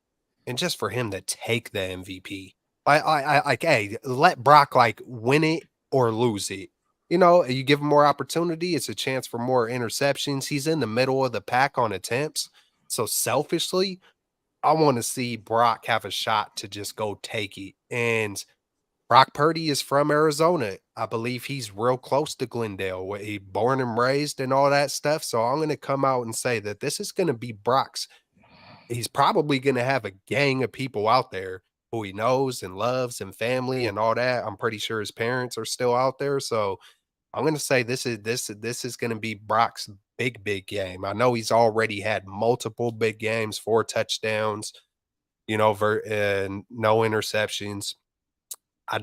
and just for him to take the MVP. Hey, let Brock win it or lose it. You give him more opportunity, it's a chance for more interceptions. He's in the middle of the pack on attempts. So selfishly, I want to see Brock have a shot to just go take it. And Brock Purdy is from Arizona. I believe he's real close to Glendale, where he born and raised and all that stuff. So I'm going to come out and say that this is going to be Brock's. He's probably going to have a gang of people out there who he knows and loves and family and all that. I'm pretty sure his parents are still out there. So I'm going to say this is going to be Brock's big game. I know he's already had multiple big games, 4 touchdowns, no interceptions. I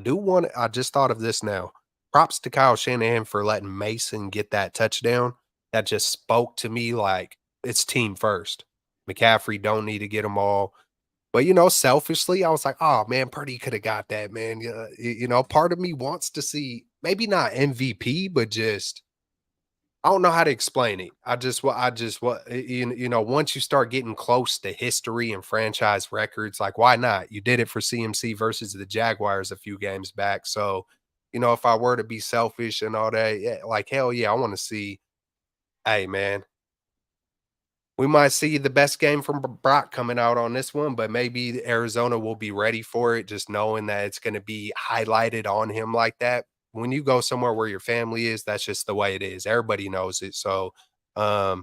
just thought of this now. Props to Kyle Shanahan for letting Mason get that touchdown. That just spoke to me like it's team first. McCaffrey don't need to get them all. But, selfishly, I was like, oh, man, Purdy could have got that, man. Part of me wants to see maybe not MVP, but just I don't know how to explain it. Once you start getting close to history and franchise records, why not? You did it for CMC versus the Jaguars a few games back. So, if I were to be selfish and all that, yeah, hell yeah, I want to see, hey, man, we might see the best game from Brock coming out on this one, but maybe Arizona will be ready for it, just knowing that it's going to be highlighted on him like that. When you go somewhere where your family is, that's just the way it is. Everybody knows it. So, yeah,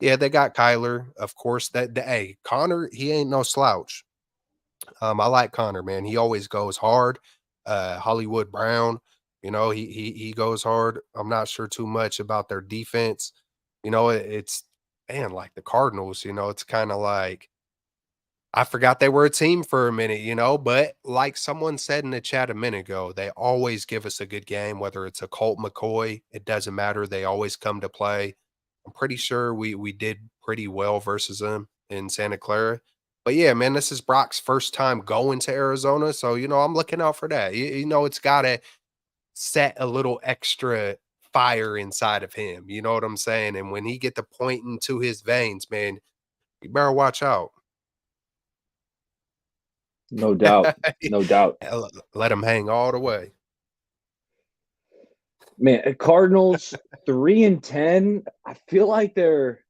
they got Kyler, of course. Hey, Connor, he ain't no slouch. I like Connor, man. He always goes hard. Hollywood Brown, he goes hard. I'm not sure too much about their defense. It's man, like the Cardinals. It's kind of like I forgot they were a team for a minute, but like someone said in the chat a minute ago, they always give us a good game, whether it's a Colt McCoy, it doesn't matter. They always come to play. I'm pretty sure we did pretty well versus them in Santa Clara. But yeah, man, this is Brock's first time going to Arizona. So, I'm looking out for that. It's got to set a little extra fire inside of him. You know what I'm saying? And when he get to pointing to his veins, man, you better watch out. No doubt. No doubt. Let him hang all the way. Man, Cardinals 3-10. I feel like they're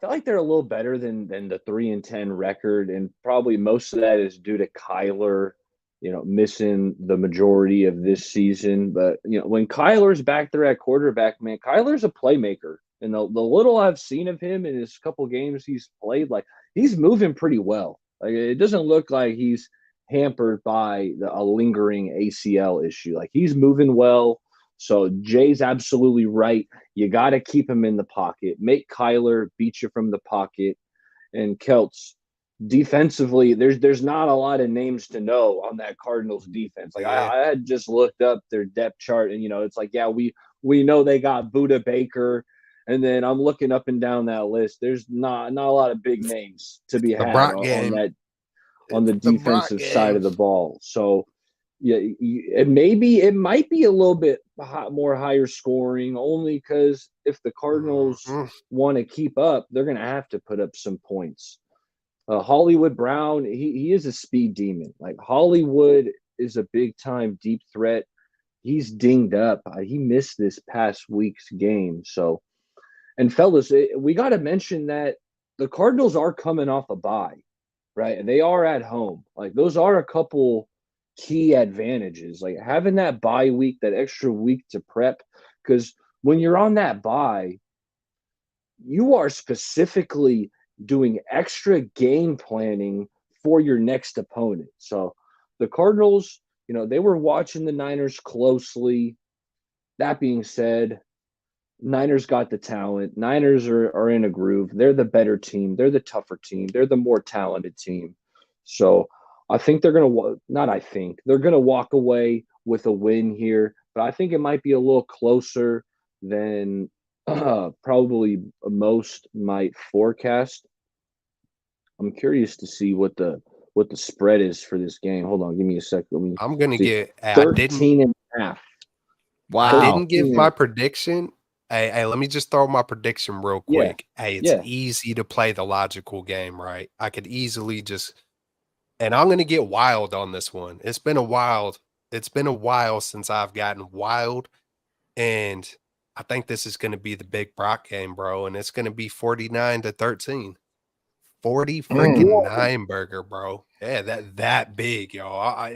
a little better than the 3-10 record, and probably most of that is due to Kyler, missing the majority of this season. But when Kyler's back there at quarterback, man, Kyler's a playmaker, and the little I've seen of him in his couple games he's played, he's moving pretty well. It doesn't look like he's hampered by a lingering ACL issue. Like he's moving well. So Jay's absolutely right. You got to keep him in the pocket. Make Kyler beat you from the pocket. And Celts, defensively, there's not a lot of names to know on that Cardinals defense. Like Yeah. I had just looked up their depth chart, and it's like, yeah, we know they got Buda Baker, and then I'm looking up and down that list. There's not a lot of big names to be The had Brock on game. that on the It's the Brock defensive side of the game. ball. So yeah, it might be a little bit more higher scoring, only because if the Cardinals Mhm. want to keep up, they're going to have to put up some points. Hollywood Brown, he is a speed demon. Like Hollywood is a big time deep threat. He's dinged up. He missed this past week's game. So, and fellas, we got to mention that the Cardinals are coming off a bye, right? And they are at home. Like those are a couple key advantages. Like having that bye week, that extra week to prep, because when you're on that bye, you are specifically doing extra game planning for your next opponent. So the Cardinals, they were watching the Niners closely. That being said, Niners got the talent. Niners are in a groove. They're the better team. They're the tougher team. They're the more talented team. So I think they're going to not I think. They're going to walk away with a win here, but I think it might be a little closer than probably most might forecast. I'm curious to see what the spread is for this game. Hold on, give me a second. Let me I'm gonna see. get. I didn't. 13 and a half. I Wow. didn't give my prediction. Hey, let me just throw my prediction real Yeah, quick. Hey, it's yeah. easy to play the logical game, right? I could easily just, and I'm gonna get wild on this one. It's been a while since I've gotten wild, and I think this is gonna be the big Brock game, bro, and it's gonna be 49-13. 40 freaking 9 burger, bro. Yeah, that big, y'all.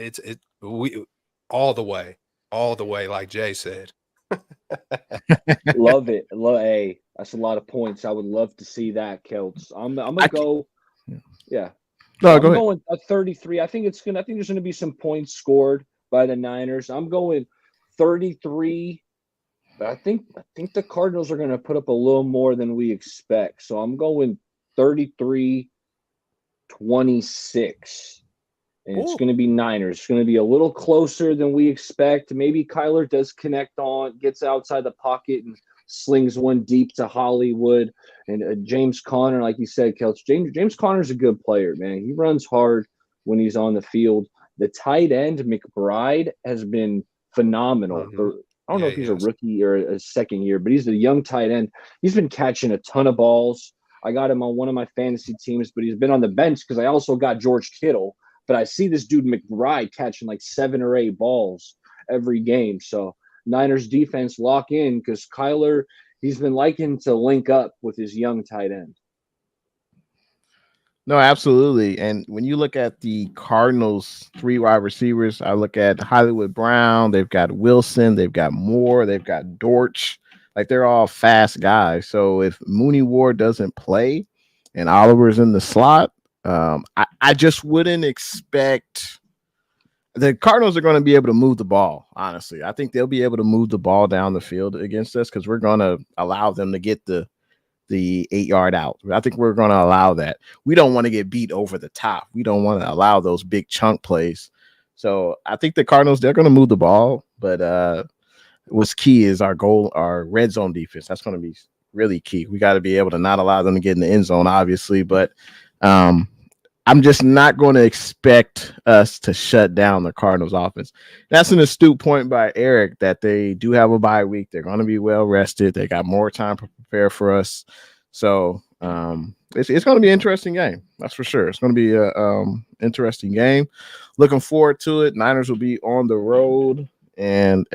We all the way, like Jay said. Love it. Hey, that's a lot of points. I would love to see that, Celts. I'm gonna go. Yeah. No, go I'm ahead. going 33. I think there's gonna be some points scored by the Niners. I'm going 33. But I think the Cardinals are gonna put up a little more than we expect. So I'm going 33-26. And it's Ooh. going to be Niners. It's going to be a little closer than we expect. Maybe Kyler does connect on, gets outside the pocket, and slings one deep to Hollywood. And James Conner, like you said, Kelch, James Conner's a good player, man. He runs hard when he's on the field. The tight end, McBride, has been phenomenal. Mhm. I don't know Yeah, if he's he a is. rookie or a second year, but he's a young tight end. He's been catching a ton of balls. I got him on one of my fantasy teams, but he's been on the bench because I also got George Kittle. But I see this dude McBride catching like 7 or 8 balls every game. So Niners defense lock in because Kyler, he's been liking to link up with his young tight end. No, absolutely. And when you look at the Cardinals' 3 wide receivers, I look at Hollywood Brown, they've got Wilson, they've got Moore, they've got Dortch. Like they're all fast guys. So if Mooney Ward doesn't play and Oliver's in the slot, I just wouldn't expect the Cardinals are going to be able to move the ball. Honestly, I think they'll be able to move the ball down the field against us because we're going to allow them to get the 8-yard out. I think we're going to allow that. We don't want to get beat over the top. We don't want to allow those big chunk plays. So I think the Cardinals, they're going to move the ball, but what's key is our red zone defense. That's going to be really key. We got to be able to not allow them to get in the end zone, obviously, but I'm just not going to expect us to shut down the Cardinals offense. That's an astute point by Eric that they do have a bye week. They're going to be well rested. They got more time to prepare for us. So it's going to be an interesting game. That's for sure. It's going to be an interesting game. Looking forward to it. Niners will be on the road. And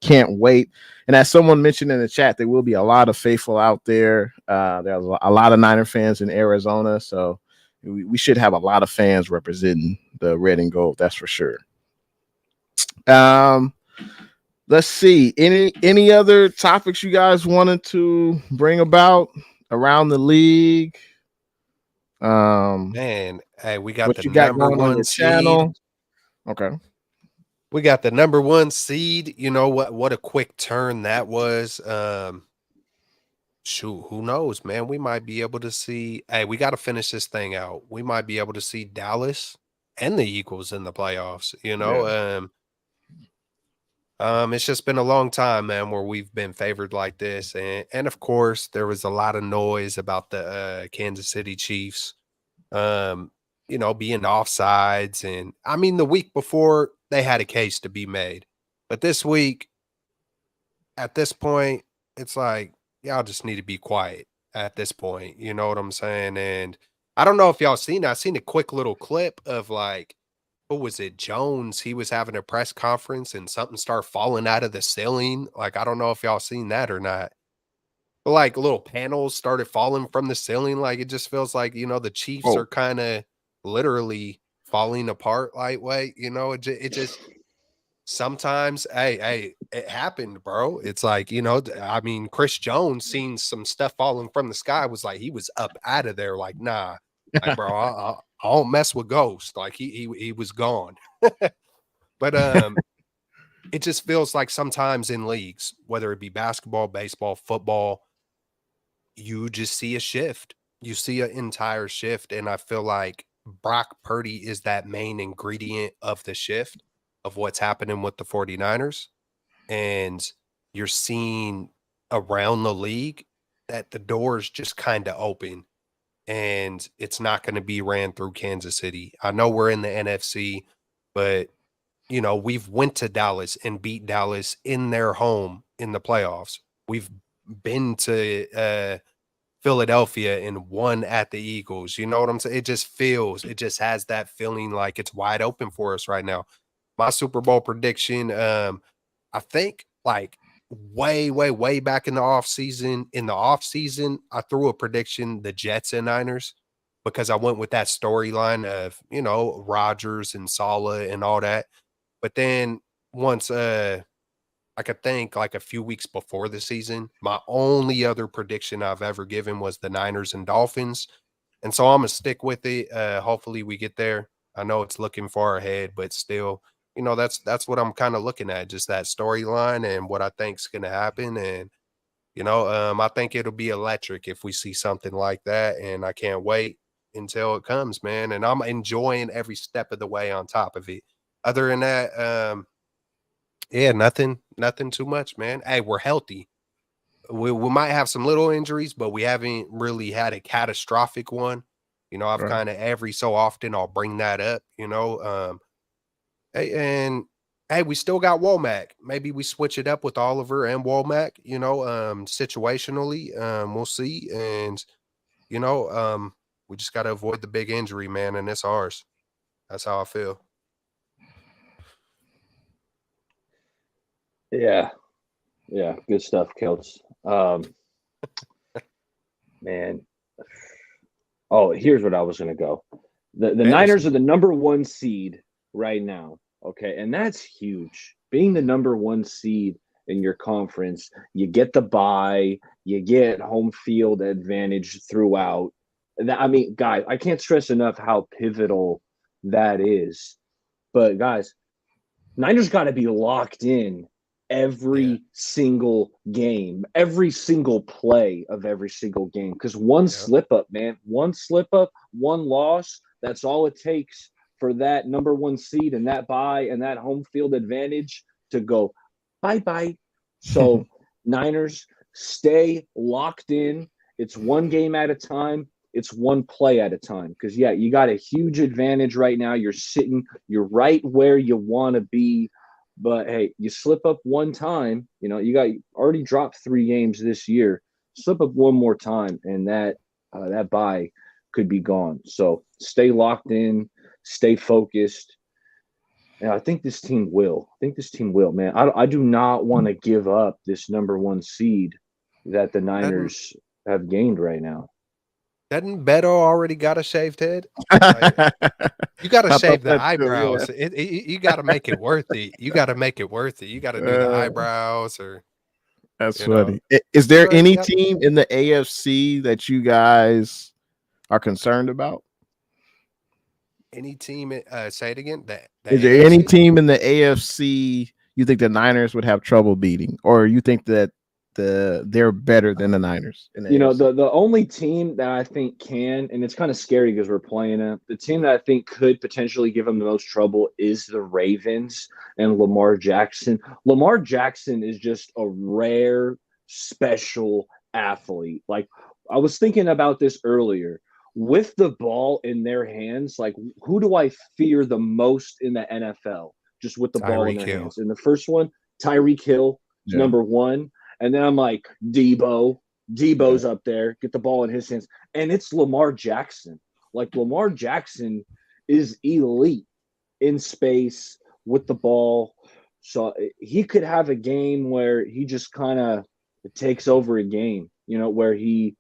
can't wait. And as someone mentioned in the chat, there will be a lot of faithful out there. There's a lot of Niner fans in Arizona. So we should have a lot of fans representing the red and gold. That's for sure. Let's see. Any other topics you guys wanted to bring about around the league? Man, hey, we got What the you got number going on 1 your seed. channel? Okay. We got the number 1 seed. You know what a quick turn that was. Shoot, who knows, man? We might be able to see. Hey, we got to finish this thing out. We might be able to see Dallas and the Eagles in the playoffs. It's just been a long time, man, where we've been favored like this, and of course there was a lot of noise about the Kansas City Chiefs, being offsides, and I mean the week before they had a case to be made, but this week, at this point, it's like y'all just need to be quiet at this point. You know what I'm saying? And I don't know if y'all seen. I seen a quick little clip of like who was it? Jones. He was having a press conference and something started falling out of the ceiling. Like, I don't know if y'all seen that or not. But like little panels started falling from the ceiling. Like it just feels like, the Chiefs are kind of literally falling apart lightweight. It just sometimes, hey, it happened, bro. It's like, I mean, Chris Jones seen some stuff falling from the sky, was like he was up out of there, like, nah, like, bro, I don't mess with ghosts. Like he was gone. But it just feels like sometimes in leagues, whether it be basketball, baseball, football, you just see a shift. You see an entire shift. And I feel like Brock Purdy is that main ingredient of the shift of what's happening with the 49ers. And you're seeing around the league that the doors just kind of open. And it's not going to be ran through Kansas City. I know we're in the NFC, but we've went to Dallas and beat Dallas in their home in the playoffs. We've been to Philadelphia and won at the Eagles. You know what I'm saying? It just has that feeling like it's wide open for us right now. My Super Bowl prediction, I think like way back in the offseason, I threw a prediction, the Jets and Niners, because I went with that storyline of, Rodgers and Saleh and all that. But then once, I could think like a few weeks before the season, my only other prediction I've ever given was the Niners and Dolphins. And so I'm going to stick with it. Hopefully we get there. I know it's looking far ahead, but still, that's what I'm kind of looking at, just that storyline and what I think is going to happen. And, I think it'll be electric if we see something like that. And I can't wait until it comes, man. And I'm enjoying every step of the way on top of it. Other than that, yeah, nothing too much, man. Hey, we're healthy. We might have some little injuries, but we haven't really had a catastrophic one. I've kind of every so often I'll bring that up, Hey, and hey, we still got Womack. Maybe we switch it up with Oliver and Womack, situationally. We'll see. And, we just got to avoid the big injury, man, and it's ours. That's how I feel. Yeah. Good stuff, Kelts. Man. Oh, here's what I was going to go. The Niners are the number 1 seed right now. Okay. And that's huge. Being the number 1 seed in your conference, you get the bye, you get home field advantage throughout. I mean, guys, I can't stress enough how pivotal that is. But guys, Niners got to be locked in every single game, every single play of every single game. Because one slip up, man, one loss, that's all it takes for that number 1 seed and that bye and that home field advantage to go bye-bye. So Niners, stay locked in. It's one game at a time. It's one play at a time. Because, you got a huge advantage right now. You're right where you want to be. But, hey, you slip up one time, you already dropped 3 games this year. Slip up one more time, and that bye could be gone. So stay locked in, stay focused. And I think this team will. Man. I do not want to give up this number 1 seed that the Niners have gained right now. Doesn't Beto already got a shaved head? Like, you got to shave the eyebrows. You got to make it worth it. You got to make it worth it. You got to do the eyebrows or. That's funny. Is there any team in the AFC that you guys are concerned about? Any team, say it again. The Is there any AFC? team in the AFC you think the Niners would have trouble beating, or you think that they're better than the Niners in the You know, AFC? the only team that I think can, and it's kind of scary because we're playing it, the team that I think could potentially give them the most trouble is the Ravens and Lamar Jackson. Lamar Jackson is just a rare, special athlete. Like, I was thinking about this earlier. With the ball in their hands, like, who do I fear the most in the NFL? Just with the ball in Tyreek their Hill. hands. And the first one, Tyreek Hill is Yeah. number one. And then I'm like, Deebo's up there, get the ball in his hands. And it's Lamar Jackson. Like, Lamar Jackson is elite in space with the ball. So he could have a game where he just kind of takes over a game, you know, where he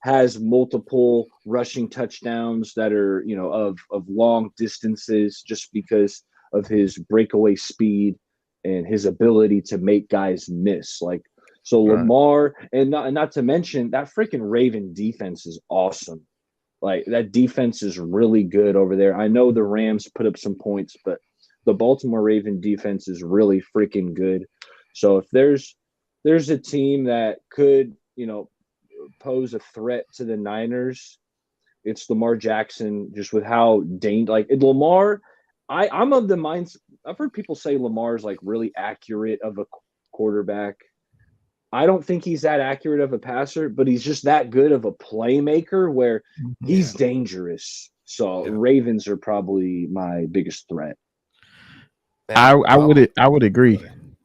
has multiple rushing touchdowns that are, you know, of long distances just because of his breakaway speed and his ability to make guys miss. Like, so Right. Lamar, and not to mention that freaking Raven defense is awesome. Like, that defense is really good over there. I know the Rams put up some points, but the Baltimore Raven defense is really freaking good. So if there's a team that could, you know, pose a threat to the Niners, it's Lamar Jackson, just with how like Lamar. I'm of the minds. I've heard people say Lamar's like really accurate of a quarterback. I don't think he's that accurate of a passer, but he's just that good of a playmaker where he's dangerous. So Yeah. Ravens are probably my biggest threat. Man, I would agree.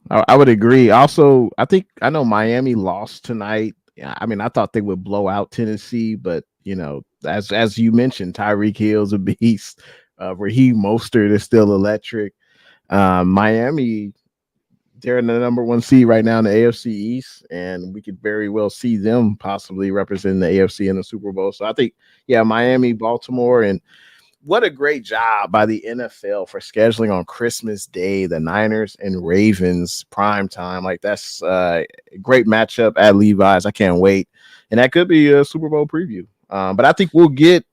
I would agree. Also, I know Miami lost tonight. I mean, I thought they would blow out Tennessee, but you know, as you mentioned, Tyreek Hill's a beast. Raheem Mostert is still electric. Miami, they're in the number one seed right now in the AFC East, and we could very well see them possibly representing the AFC in the Super Bowl. So I think, yeah, Miami, Baltimore, and what a great job by the NFL for scheduling on Christmas Day, the Niners and Ravens prime time. Like, that's a great matchup at Levi's. I can't wait. And that could be a Super Bowl preview. But I think we'll get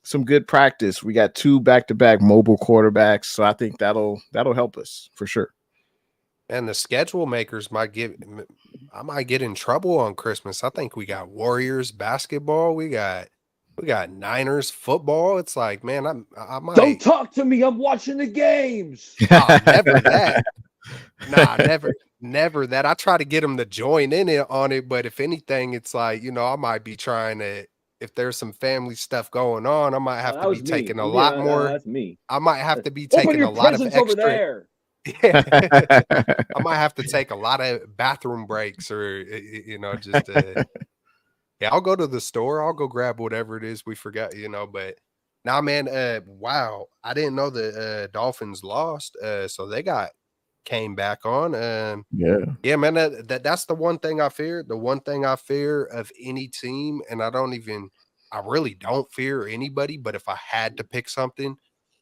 some good practice. We got 2 back-to-back mobile quarterbacks, so I think that'll help us for sure. And the schedule makers I might get in trouble on Christmas. I think we got Warriors basketball. We got Niners football. It's like, man, I might. Don't talk to me. I'm watching the games. Oh, never that. Nah, never that. I try to get them to join in on it, but if anything, it's like, you know, I might be trying to. If there's some family stuff going on, I might have to be taking a lot more. That's me. I might have to be Open taking your a lot of presents over extra. there. Yeah. I might have to take a lot of bathroom breaks, or you know, just yeah, I'll go to the store. I'll go grab whatever it is we forgot, you know. But now, man, wow, I didn't know the Dolphins lost, so they came back on. Yeah, man, that's the one thing I fear. The one thing I fear of any team, and I really don't fear anybody. But if I had to pick something,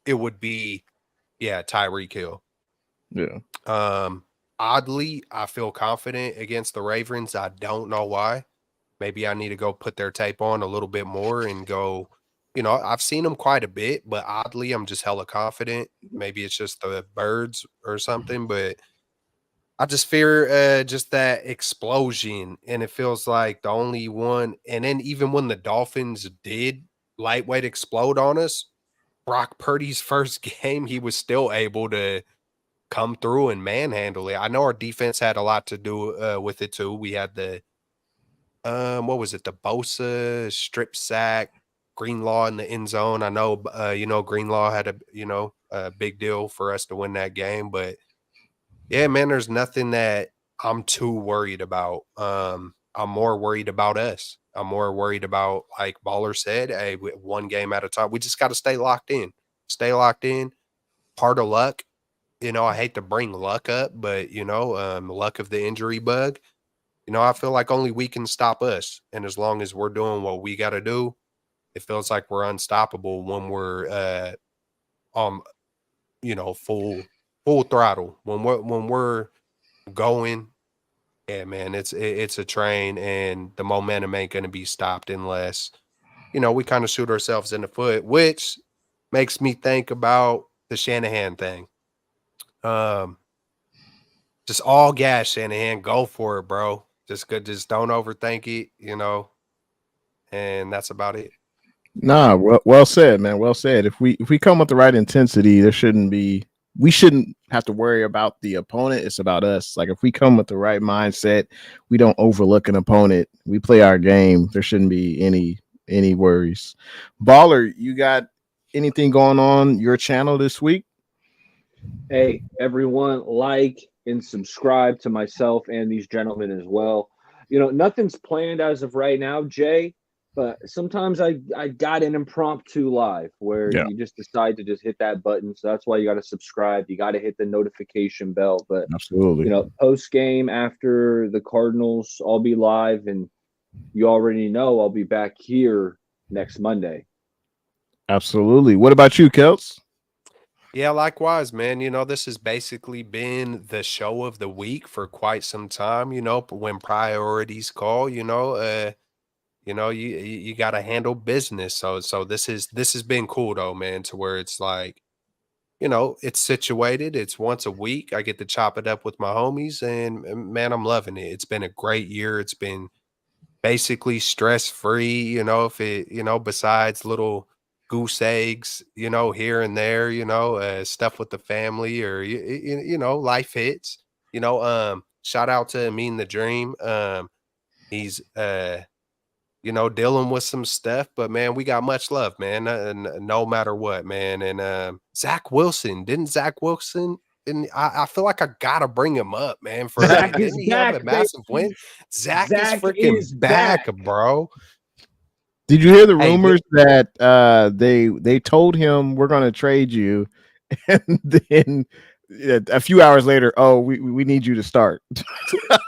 it would be, yeah, Tyreek Hill. Yeah. Oddly, I feel confident against the Ravens. I don't know why. Maybe I need to go put their tape on a little bit more and go, you know, I've seen them quite a bit, but oddly, I'm just hella confident. Maybe it's just the birds or something, but I just fear just that explosion. And it feels like the only one. And then even when the Dolphins did lightweight explode on us, Brock Purdy's first game, he was still able to come through and manhandle it. I know our defense had a lot to do with it too. We had the what was it? The Bosa strip sack, Greenlaw in the end zone. I know you know, Greenlaw had a big deal for us to win that game, but yeah, man, there's nothing that I'm too worried about. I'm more worried about us. I'm more worried about, like Baller said, hey, one game at a time. We just got to stay locked in. Stay locked in. Part of luck. You know, I hate to bring luck up, but you know, luck of the injury bug. You know, I feel like only we can stop us, and as long as we're doing what we got to do, it feels like we're unstoppable when we're you know, full throttle. When we're going, yeah, man, it's a train, and the momentum ain't going to be stopped unless, you know, we kind of shoot ourselves in the foot, which makes me think about the Shanahan thing. Just all gas, Shanahan. Go for it, bro. Just good. Just don't overthink it, and that's about it. Nah, well said, man. Well said. If we come with the right intensity, we shouldn't have to worry about the opponent. It's about us. Like if we come with the right mindset, we don't overlook an opponent. We play our game. There shouldn't be any worries. Baller, you got anything going on your channel this week? Hey, everyone, like and subscribe to myself and these gentlemen as well. Nothing's planned as of right now, Jay, but sometimes I got an impromptu live where you just decide to just hit that button. So that's why you got to subscribe. You got to hit the notification bell. But absolutely, post game after the Cardinals, I'll be live, and you already know I'll be back here next Monday. Absolutely. What about you, Kelts? Yeah, likewise, man. This has basically been the show of the week for quite some time. When priorities call, you got to handle business. So this has been cool though, man. To where it's like, it's situated. It's once a week. I get to chop it up with my homies, and man, I'm loving it. It's been a great year. It's been basically stress free. If it, besides little goose eggs, here and there, stuff with the family or life hits. Shout out to Amin the Dream. He's dealing with some stuff, but man, we got much love, man. No matter what, man. And Zach Wilson, didn't Zach Wilson? And I feel like I gotta bring him up, man. Didn't he have a massive win? Zach is freaking back, bro. Did you hear the rumors that they told him we're going to trade you, and then a few hours later, oh, we need you to start.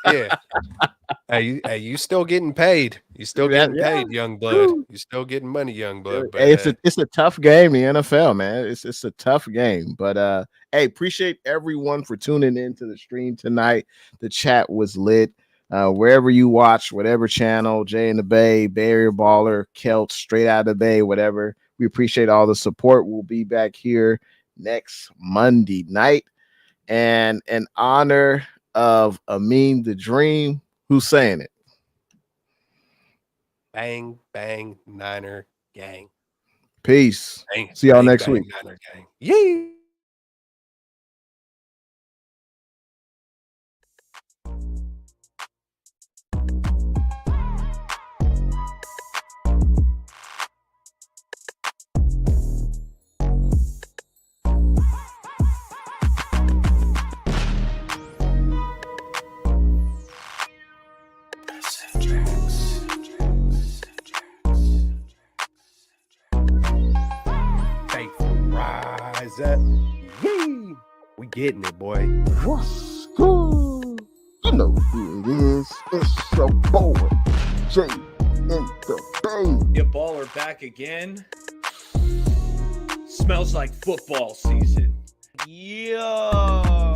Yeah. Hey, you still getting paid? You still getting paid, young blood. You still getting money, young blood. But hey, it's a tough game, the NFL, man. It's a tough game. But hey, appreciate everyone for tuning in to the stream tonight. The chat was lit. Wherever you watch, whatever channel, Jay in the Bay, Bay Area Baller, Kelt, Straight Out of the Bay, whatever. We appreciate all the support. We'll be back here next Monday night. And in honor of Amin the Dream, who's saying it? Bang, bang, Niner gang. Peace. Bang, see y'all bang, next bang, week. Niner gang. Yay! Up. Yay! We getting it, boy. What's good? You know who it is. It's your boy, Jay in the Bay. Your baller back again. Smells like football season. Yo.